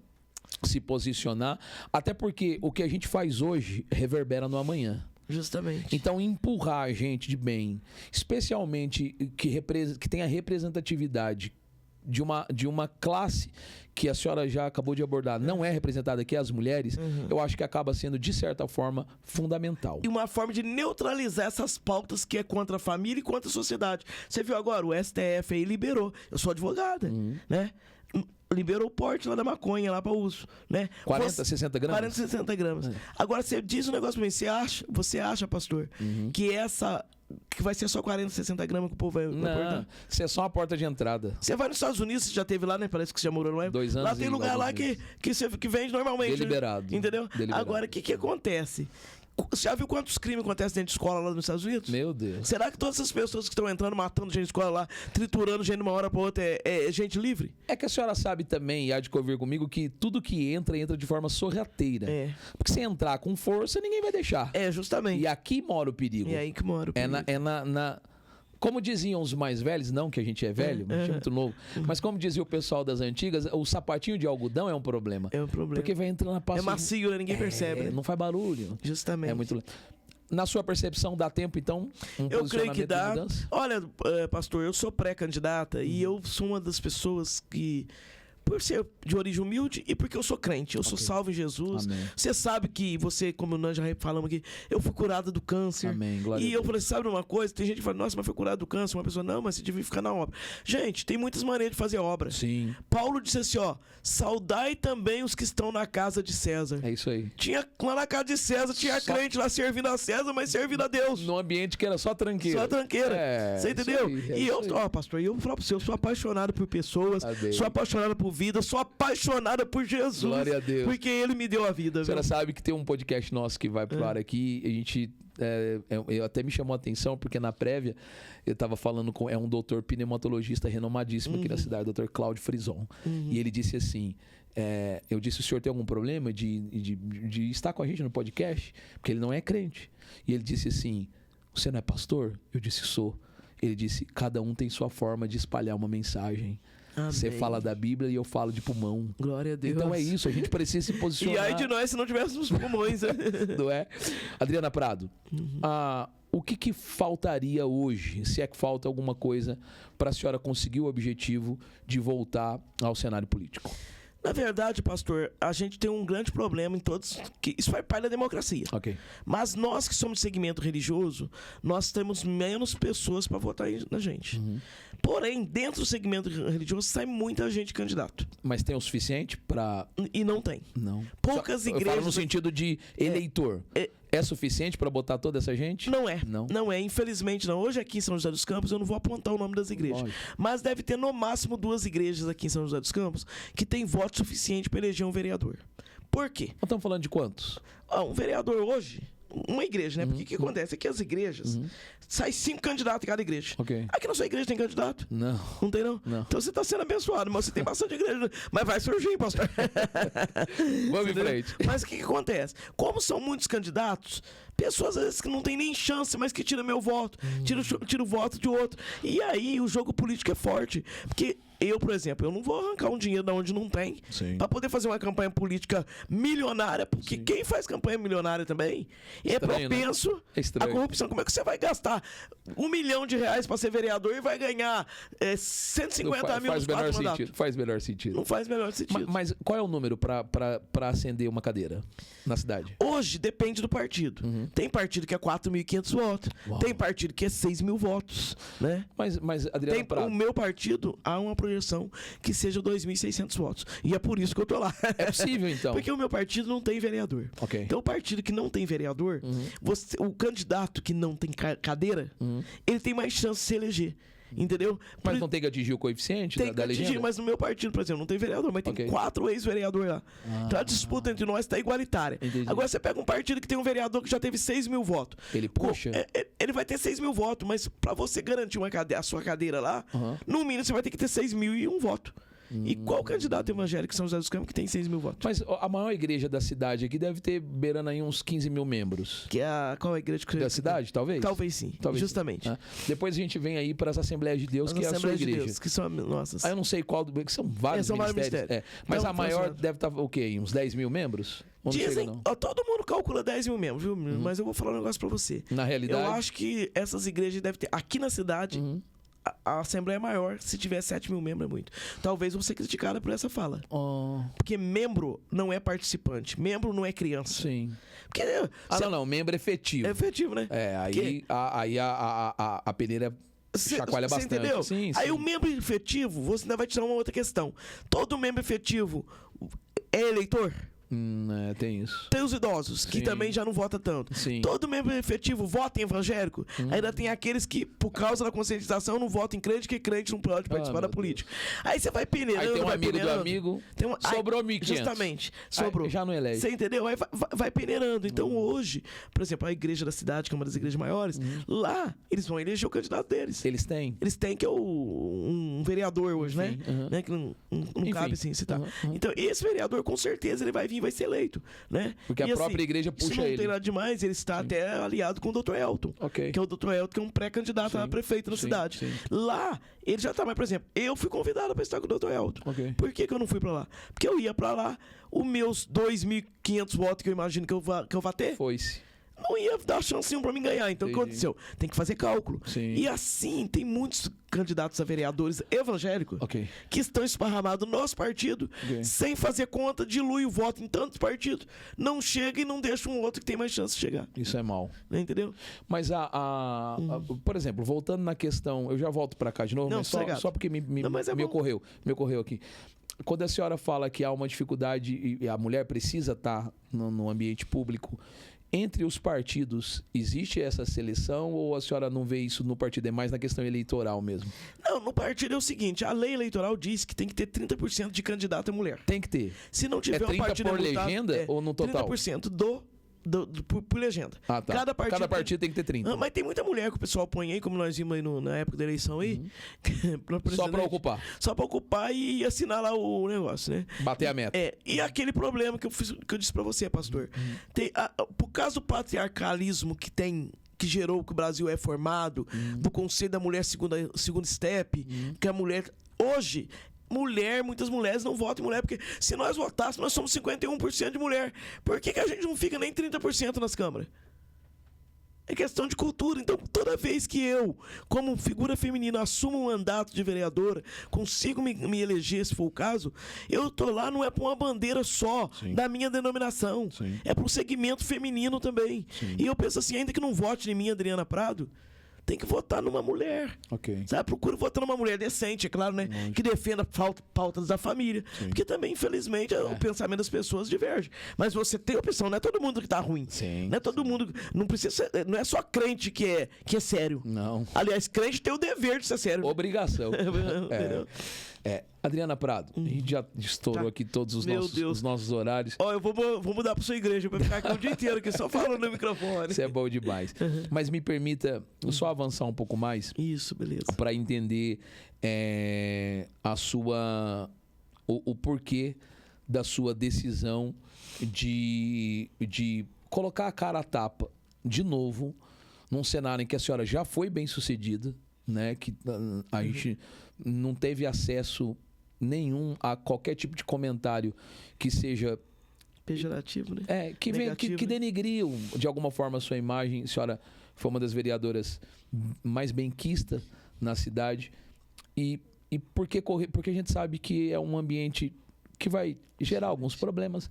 se posicionar. Até porque o que a gente faz hoje reverbera no amanhã. Justamente. Então, empurrar a gente de bem, especialmente que tenha representatividade de uma classe que a senhora já acabou de abordar, não é representada aqui, as mulheres, eu acho que acaba sendo, de certa forma, fundamental. E uma forma de neutralizar essas pautas que é contra a família e contra a sociedade. Você viu agora, o STF aí liberou. Eu sou advogada, né? Liberou o porte lá da maconha, lá para uso, né? 40, 60 gramas? 40, 60 gramas. Agora, você diz um negócio pra mim, você acha, pastor, que vai ser só 40, 60 gramas que o povo vai aportar? Não, isso é só uma porta de entrada. Você vai nos Estados Unidos, você já teve lá, né? Parece que você já morou, não é? 2 anos. Lá tem lugar lá que vende normalmente. Deliberado. Né? Entendeu? Deliberado. Agora, o que acontece? Você já viu quantos crimes acontecem dentro de escola lá nos Estados Unidos? Meu Deus. Será que todas essas pessoas que estão entrando, matando gente de escola lá, triturando gente de uma hora para outra, é gente livre? É que a senhora sabe também, e há de convir comigo, que tudo que entra de forma sorrateira. Porque se entrar com força, ninguém vai deixar. Justamente. E aqui mora o perigo. É aí que mora o perigo. Como diziam os mais velhos, não que a gente é velho, mas a gente é muito novo, mas como dizia o pessoal das antigas, o sapatinho de algodão é um problema. É um problema. Porque vai entrando na pasta. É macio, né? Ninguém percebe. Né? Não faz barulho. Justamente. É muito. Na sua percepção, dá tempo, então? Eu creio que dá. Olha, pastor, eu sou pré-candidata e eu sou uma das pessoas que por ser de origem humilde e porque eu sou crente. Eu sou salvo em Jesus. Amém. Você sabe que você, como nós já falamos aqui, eu fui curado do câncer. Amém. Glória a E eu falei, sabe uma coisa? Tem gente que fala, nossa, mas foi curado do câncer. Uma pessoa, não, mas você devia ficar na obra. Gente, tem muitas maneiras de fazer obra. Sim. Paulo disse assim, ó, saudai também os que estão na casa de César. É isso aí. Tinha lá na casa de César, tinha crente lá servindo a César, mas servindo a Deus. Num ambiente que era só tranqueira. Só tranqueira. Você entendeu? Isso aí, E eu, isso aí. ó, pastor, eu vou falar pra você, eu sou apaixonado por pessoas, Amém. sou apaixonado por vida, sou apaixonada por Jesus. Glória a Deus. Porque ele me deu a vida. A senhora viu? sabe que tem um podcast nosso que vai pro ar aqui, a gente... eu até me chamou a atenção, porque na prévia eu estava falando com um doutor pneumatologista renomadíssimo aqui na cidade, doutor Cláudio Frison. E ele disse assim, eu disse, o senhor tem algum problema de estar com a gente no podcast? Porque ele não é crente. E ele disse assim, você não é pastor? Eu disse, sou. Ele disse, cada um tem sua forma de espalhar uma mensagem. Amém. Você fala da Bíblia e eu falo de pulmão. Glória a Deus. Então é isso, a gente precisa se posicionar. E aí de nós se não tivéssemos pulmões. Né? Não é? Adriana Prado, o que faltaria hoje, se é que falta alguma coisa, para a senhora conseguir o objetivo de voltar ao cenário político? Na verdade, pastor, a gente tem um grande problema em todos, que isso faz parte da democracia. Ok. Mas nós que somos de segmento religioso, nós temos menos pessoas para votar na gente. Porém, dentro do segmento religioso, sai muita gente candidato. Mas tem o suficiente para... E não tem. Não. Poucas Eu igrejas... falo no sentido de eleitor. É suficiente para botar toda essa gente? Não é. Não. Não é, infelizmente não. Hoje aqui em São José dos Campos, eu não vou apontar o nome das igrejas. Lógico. Mas deve ter no máximo 2 igrejas aqui em São José dos Campos que tem voto suficiente para eleger um vereador. Por quê? Nós estamos falando de quantos? Um vereador hoje, uma igreja, né? Porque o que acontece? Aqui as igrejas, sai 5 candidatos em cada igreja. Ok. Aqui na sua igreja tem candidato? Não. Não tem, não? Não. Então você está sendo abençoado, mas você tem bastante igreja. Mas vai surgir, pastor. Vamos em Entendeu? frente. Mas o que acontece? Como são muitos candidatos, pessoas às vezes que não tem nem chance, mas que tiram meu voto, tira o voto de outro. E aí o jogo político é forte. Porque eu, por exemplo, eu não vou arrancar um dinheiro de onde não tem Sim. para poder fazer uma campanha política milionária, porque quem faz campanha milionária também Estranho, é propenso né? É estranho. à corrupção. Como é que você vai gastar R$1 milhão para ser vereador e vai ganhar 150 mil nos 4 mandatos? Faz melhor sentido. Não faz melhor sentido. Mas qual é o número para acender uma cadeira na cidade? Hoje depende do partido. Tem partido que é 4.500 votos. Uau. Tem partido que é 6 mil votos, né? Mas Adriana Prado... O meu partido há uma projeção que seja 2.600 votos. E é por isso que eu tô lá. É possível, então. Porque o meu partido não tem vereador. Ok. Então o partido que não tem vereador, o candidato que não tem cadeira, ele tem mais chance de se eleger. Entendeu? Mas não tem que atingir o coeficiente Tem da que atingir, legenda? mas no meu partido, por exemplo, não tem vereador, mas Ok. tem 4 ex-vereadores lá. Então a disputa entre nós está igualitária. Entendi. Agora você pega um partido que tem um vereador que já teve 6 mil votos. Ele puxa? Ele vai ter 6 mil votos, mas para você garantir a sua cadeira lá, no mínimo você vai ter que ter 6.001 votos. E qual candidato evangélico em São José dos Campos que tem 6 mil votos? Mas a maior igreja da cidade aqui deve ter beirando aí uns 15 mil membros. Que é qual é a igreja que Da cidade, talvez? Talvez sim, Talvez justamente. sim. Depois a gente vem aí para as Assembleias de Deus, As que é a sua Assembleias de igreja. Deus, que são nossas. Eu não sei qual, que são vários São vários ministérios. ministérios. Mas Não, a maior funcionando. deve estar, o quê? Uns 10 mil membros? Ou não chega, Dizem, não? todo mundo calcula 10 mil membros, viu? Mas eu vou falar um negócio pra você. Na realidade... Eu acho que essas igrejas devem ter. Aqui na cidade, a Assembleia é maior. Se tiver 7 mil membros, é muito. Talvez eu vou ser criticada por essa fala. Oh, Porque membro não é participante. Membro não é criança. sim. Porque Não, membro efetivo. é efetivo, né? Aí a peneira chacoalha bastante. Você entendeu? Sim, Aí sim. o membro efetivo, você ainda vai tirar uma outra questão. Todo membro efetivo é eleitor? Tem isso. Tem os idosos, que Sim. também já não vota tanto. Sim. Todo membro efetivo vota em evangélico. Ainda tem aqueles que, por causa da conscientização, não votam em crente, que crente não pode participar da meu política. Aí você vai peneirando, Aí tem um vai amigo do peneirando. amigo, Tem sobrou 1.500. Justamente, sobrou. Aí já não elege. Você entendeu? Aí vai peneirando. Então hoje, por exemplo, a igreja da cidade, que é uma das igrejas maiores, lá eles vão eleger o candidato deles. Eles têm? Eles têm que é um vereador hoje, Enfim, né? Que não Enfim. cabe assim citar. Então, esse vereador, com certeza, ele vai vir e vai ser eleito, né? Porque a própria igreja puxa isso não ele. tem nada demais, ele está até aliado com o Dr. Elton. Ok. Que é o Dr. Elton, que é um pré-candidato a prefeito na sim, cidade. sim. Lá, ele já tá, mas, por exemplo, eu fui convidado para estar com o Dr. Elton. Ok. Por que eu não fui para lá? Porque eu ia para lá, os meus 2.500 votos que eu imagino que eu vá ter, Foi-se. não ia dar chance nenhuma pra mim ganhar. Então, o que aconteceu? Tem que fazer cálculo. Sim. E assim, tem muitos candidatos a vereadores evangélicos que estão esparramados no nosso partido, sem fazer conta, dilui o voto em tantos partidos. Não chega e não deixa um outro que tem mais chance de chegar. Isso é mal. Entendeu? Mas, por exemplo, voltando na questão... Eu já volto pra cá de novo, Não, mas só porque me ocorreu aqui. Quando a senhora fala que há uma dificuldade e a mulher precisa estar no ambiente público, entre os partidos, existe essa seleção ou a senhora não vê isso no partido? É mais na questão eleitoral mesmo? Não, no partido é o seguinte, a lei eleitoral diz que tem que ter 30% de candidato a mulher. Tem que ter. Se não tiver, 30 o partido por legenda ou no total? 30% por legenda. Ah, tá. Cada partido tem que ter 30. Mas tem muita mulher que o pessoal põe aí, como nós vimos aí na época da eleição aí. Só pra ocupar. Só pra ocupar e assinar lá o negócio, né? Bater a meta. E aquele problema que eu disse pra você, pastor. Por causa do patriarcalismo que gerou que o Brasil é formado, do Conselho da Mulher segundo step, que a mulher... Hoje... muitas mulheres não votam em mulher, porque se nós votássemos, nós somos 51% de mulher. Por que a gente não fica nem 30% nas câmaras? É questão de cultura. Então, toda vez que eu, como figura feminina, assumo um mandato de vereadora, consigo me eleger, se for o caso, eu tô lá não é por uma bandeira só da minha denominação. Sim. É pro segmento feminino também. Sim. E eu penso assim, ainda que não vote em mim, Adriana Prado, tem que votar numa mulher. Sabe? Procura votar numa mulher decente, é claro, né? Que defenda pautas da família. Sim. Porque também, infelizmente, o pensamento das pessoas diverge. Mas você tem opção, não é todo mundo que tá ruim. Sim, não é todo mundo. Não precisa ser, não é só crente que é sério. Não. Aliás, crente tem o dever de ser sério. Obrigação. Adriana Prado, a gente já estourou aqui todos os nossos horários. Eu vou mudar pra sua igreja pra ficar aqui o dia inteiro aqui só falando no microfone. Isso é bom demais. Mas me permita só avançar um pouco mais. Isso, beleza. Para entender o porquê da sua decisão de colocar a cara a tapa de novo num cenário em que a senhora já foi bem sucedida, né? Que a gente não teve acesso nenhum a qualquer tipo de comentário que seja pejorativo, né? Que denigriu de alguma forma a sua imagem. A senhora foi uma das vereadoras mais benquistas na cidade. E porque a gente sabe que é um ambiente que vai gerar alguns problemas.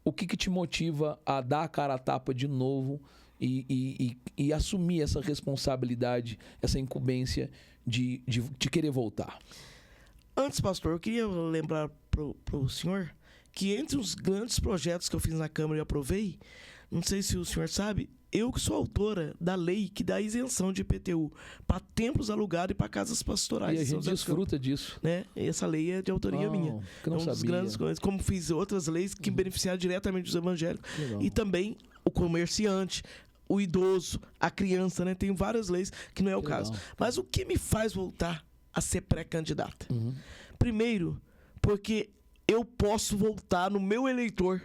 O que te motiva a dar a cara a tapa de novo e assumir essa responsabilidade, essa incumbência de querer voltar? Antes, pastor, eu queria lembrar pro senhor que entre os grandes projetos que eu fiz na Câmara e aprovei, não sei se o senhor sabe, eu que sou autora da lei que dá isenção de IPTU para templos alugados e para casas pastorais. E a gente desfruta disso. Né? Essa lei é de autoria minha. Que não é uma das grandes coisas. Como fiz outras leis que beneficiaram diretamente os evangélicos. Legal. E também o comerciante, o idoso, a criança, né? Tem várias leis que não é o caso. Mas o que me faz voltar a ser pré-candidata? Primeiro, porque eu posso voltar no meu eleitor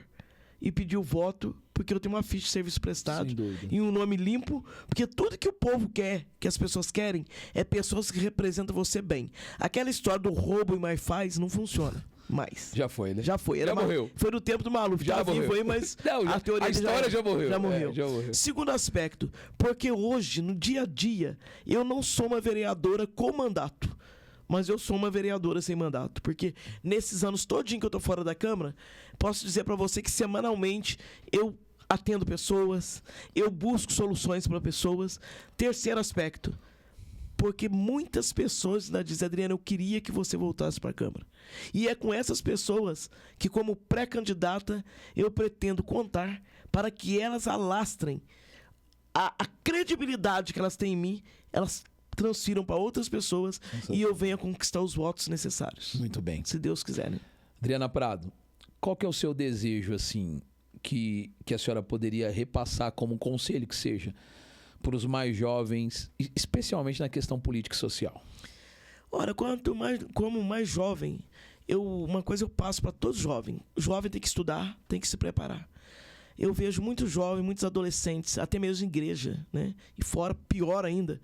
e pedir o voto, porque eu tenho uma ficha de serviço prestado e um nome limpo, porque tudo que o povo quer, que as pessoas querem, é pessoas que representam você bem. Aquela história do roubo e mais faz não funciona mais. Já foi, né? Já foi. Já morreu. Foi no tempo do Maluf. Já morreu. Vivo aí, mas não, a história já morreu. Já morreu. Já morreu. Segundo aspecto, porque hoje, no dia a dia, eu não sou uma vereadora com mandato, mas eu sou uma vereadora sem mandato. Porque nesses anos todinho que eu tô fora da Câmara, posso dizer para você que semanalmente eu atendo pessoas, eu busco soluções para pessoas. Terceiro aspecto, porque muitas pessoas dizem, Adriana, eu queria que você voltasse para a Câmara. E é com essas pessoas que, como pré-candidata, eu pretendo contar para que elas alastrem a credibilidade que elas têm em mim, elas transfiram para outras pessoas e eu venha conquistar os votos necessários. Muito bem. Se Deus quiser, né? Adriana Prado, qual que é o seu desejo, assim, que a senhora poderia repassar como conselho que seja para os mais jovens, especialmente na questão política e social? Ora, como mais jovem, uma coisa eu passo para todos os jovens. O jovem tem que estudar, tem que se preparar. Eu vejo muitos jovens, muitos adolescentes, até mesmo em igreja, né? E fora, pior ainda,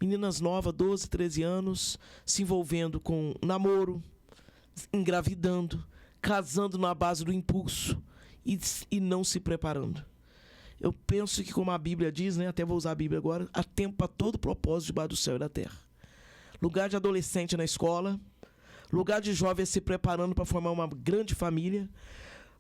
meninas novas, 12, 13 anos, se envolvendo com namoro, engravidando, casando na base do impulso e não se preparando. eu penso que, como a Bíblia diz, né, até vou usar a Bíblia agora, há tempo para todo propósito debaixo do céu e da terra. Lugar de adolescente na escola, lugar de jovem se preparando para formar uma grande família,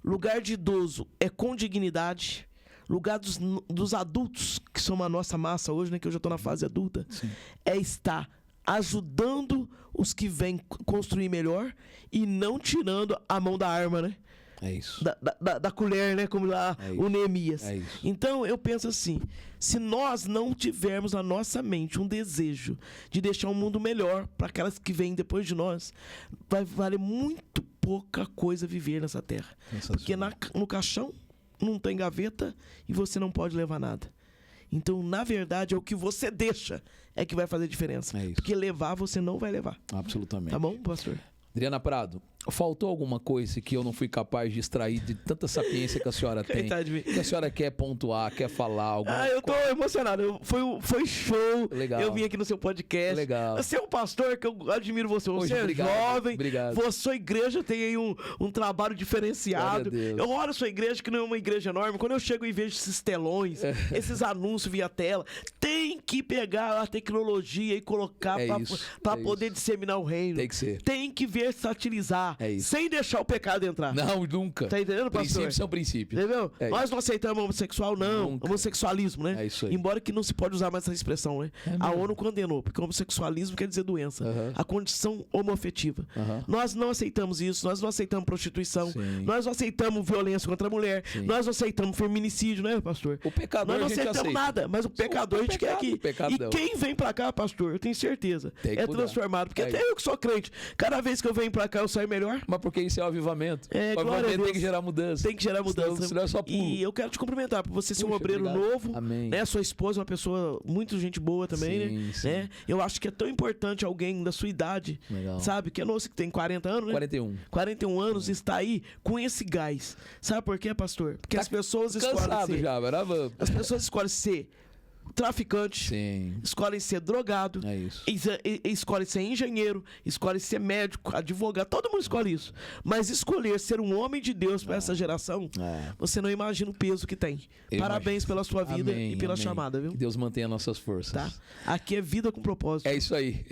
lugar de idoso é com dignidade, lugar dos adultos, que são a nossa massa hoje, né, que eu já estou na fase adulta, Sim. é estar ajudando os que vêm construir melhor e não tirando a mão da arma, né? É isso. Da colher, né? Como lá o Neemias. É isso. Então, eu penso assim, se nós não tivermos na nossa mente um desejo de deixar um mundo melhor para aquelas que vêm depois de nós, vai valer muito pouca coisa viver nessa terra. Porque no caixão não tem gaveta e você não pode levar nada. Então, na verdade, é o que você deixa é que vai fazer diferença. É isso. Porque levar, você não vai levar. Absolutamente. Tá bom, pastor? Adriana Prado, faltou alguma coisa que eu não fui capaz de extrair de tanta sapiência que a senhora tem? Coitado de mim. Que a senhora quer pontuar, quer falar alguma Eu tô emocionado. Foi show. Legal. Eu vim aqui no seu podcast. Legal. Você é um pastor que eu admiro você. Você Poxa, é obrigado, jovem. obrigado. Você, sua igreja tem aí um trabalho diferenciado. Glória a Deus. Eu olho a sua igreja, que não é uma igreja enorme. Quando eu chego e vejo esses telões, esses anúncios via tela, tem que pegar a tecnologia e colocar para poder disseminar o reino. Tem que ser. Tem que versatilizar. É isso. Sem deixar o pecado entrar. Não, nunca. Tá entendendo, pastor? Princípios são princípios. Entendeu? É Nós não aceitamos homossexual, não. Nunca. Homossexualismo, né? É isso aí. Embora que não se pode usar mais essa expressão, né? A ONU condenou, porque homossexualismo quer dizer doença. A condição homoafetiva. Nós não aceitamos isso, nós não aceitamos prostituição, Sim. nós não aceitamos violência contra a mulher, Sim. nós não aceitamos feminicídio, né, pastor? O pecador Nós não a gente aceitamos aceita. nada, mas o pecador a gente quer aqui. Pecadão. E quem vem pra cá, pastor, eu tenho certeza, Tem que é mudar. transformado. Porque É até eu que sou crente, cada vez que eu venho pra cá eu saio melhor. Mas porque isso é o avivamento. É, O glória a avivamento Deus. tem que gerar mudança. Tem que gerar mudança. Senão é só pulo. E eu quero te cumprimentar por você ser um Puxa, obreiro obrigado. novo. Amém. Né? Sua esposa é uma pessoa muito gente boa também, Sim, né? sim. Né? Eu acho que é tão importante alguém da sua idade, Legal. sabe? Que é nosso, que tem 40 anos, né? 41. 41 anos, está aí com esse gás. Sabe por quê, pastor? Porque Tá as pessoas escolhem Cansado ser... já, brava. As pessoas escolhem ser traficante, Sim. escolhem ser drogado, É isso. escolhe ser engenheiro, escolhe ser médico, advogado, todo mundo escolhe isso. Mas escolher ser um homem de Deus para essa geração, você não imagina o peso que tem. Eu Parabéns imagino. pela sua vida Amém, e pela amém. chamada, viu? Que Deus mantenha nossas forças. Tá? Aqui é vida com propósito. É isso aí.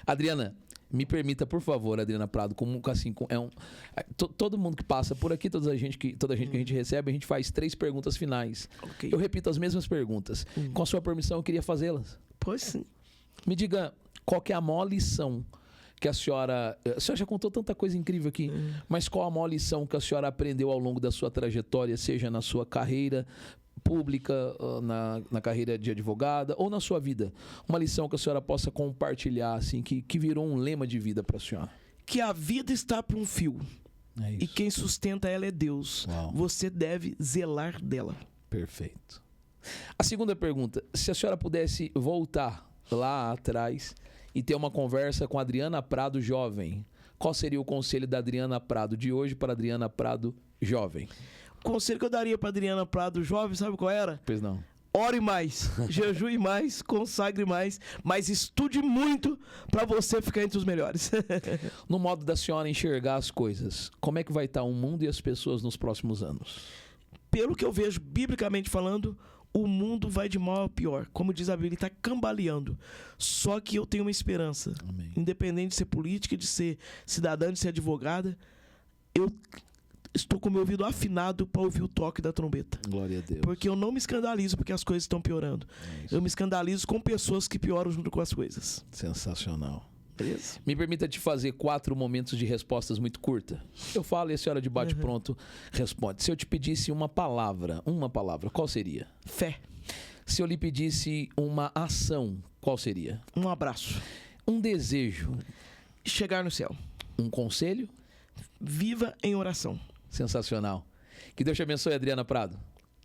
Adriana, me permita, por favor, Adriana Prado, todo mundo que passa por aqui, toda a gente que a gente recebe, a gente faz 3 perguntas finais. Ok. Eu repito as mesmas perguntas. Com a sua permissão, eu queria fazê-las. Pois sim. Me diga, qual que é a maior lição que a senhora já contou tanta coisa incrível aqui, mas qual a maior lição que a senhora aprendeu ao longo da sua trajetória, seja na sua carreira pública, na carreira de advogada ou na sua vida? Uma lição que a senhora possa compartilhar, assim, que virou um lema de vida para a senhora. Que a vida está por um fio. É isso. E quem sustenta ela é Deus. Uau. Você deve zelar dela. Perfeito. A segunda pergunta, se a senhora pudesse voltar lá atrás e ter uma conversa com a Adriana Prado jovem, qual seria o conselho da Adriana Prado de hoje para a Adriana Prado jovem? O conselho que eu daria para Adriana Prado jovem, sabe qual era? Pois não. Ore mais, jejue mais, consagre mais, mas estude muito para você ficar entre os melhores. No modo da senhora enxergar as coisas, como é que vai estar o mundo e as pessoas nos próximos anos? Pelo que eu vejo, biblicamente falando, o mundo vai de mal a pior. Como diz a Bíblia, está cambaleando. Só que eu tenho uma esperança. Amém. Independente de ser política, de ser cidadã, de ser advogada, eu estou com o meu ouvido afinado para ouvir o toque da trombeta. Glória a Deus. Porque eu não me escandalizo porque as coisas estão piorando. Eu me escandalizo com pessoas que pioram junto com as coisas. Sensacional. Beleza? Me permita te fazer 4 momentos de respostas muito curtas. Eu falo e a senhora de bate-pronto responde. Se eu te pedisse uma palavra, qual seria? Fé. Se eu lhe pedisse uma ação, qual seria? Um abraço. Um desejo, Chegar no céu. um conselho? Viva em oração. Sensacional. Que Deus te abençoe, Adriana Prado.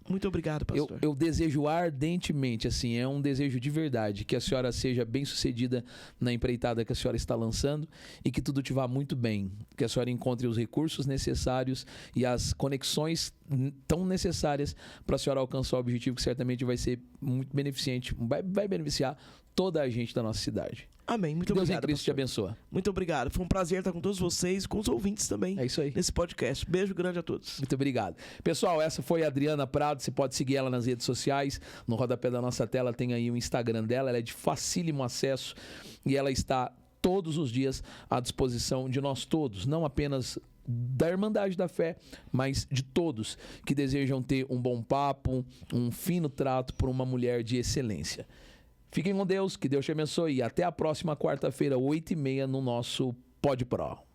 Muito obrigado, pastor. Eu desejo ardentemente, assim, é um desejo de verdade, que a senhora seja bem sucedida na empreitada que a senhora está lançando e que tudo te vá muito bem, que a senhora encontre os recursos necessários e as conexões tão necessárias para a senhora alcançar o objetivo, que certamente vai ser muito beneficente, vai beneficiar toda a gente da nossa cidade. Amém. Muito Deus obrigado. em Cristo te abençoa. Muito obrigado. Foi um prazer estar com todos vocês, com os ouvintes também. É isso aí. Nesse podcast. Beijo grande a todos. Muito obrigado. Pessoal, essa foi a Adriana Prado. Você pode seguir ela nas redes sociais. No rodapé da nossa tela tem aí o Instagram dela. Ela é de facílimo acesso e ela está todos os dias à disposição de nós todos, não apenas da Irmandade da Fé, mas de todos que desejam ter um bom papo, um fino trato por uma mulher de excelência. Fiquem com Deus, que Deus te abençoe e até a próxima quarta-feira, 8h30, no nosso Pod Pro.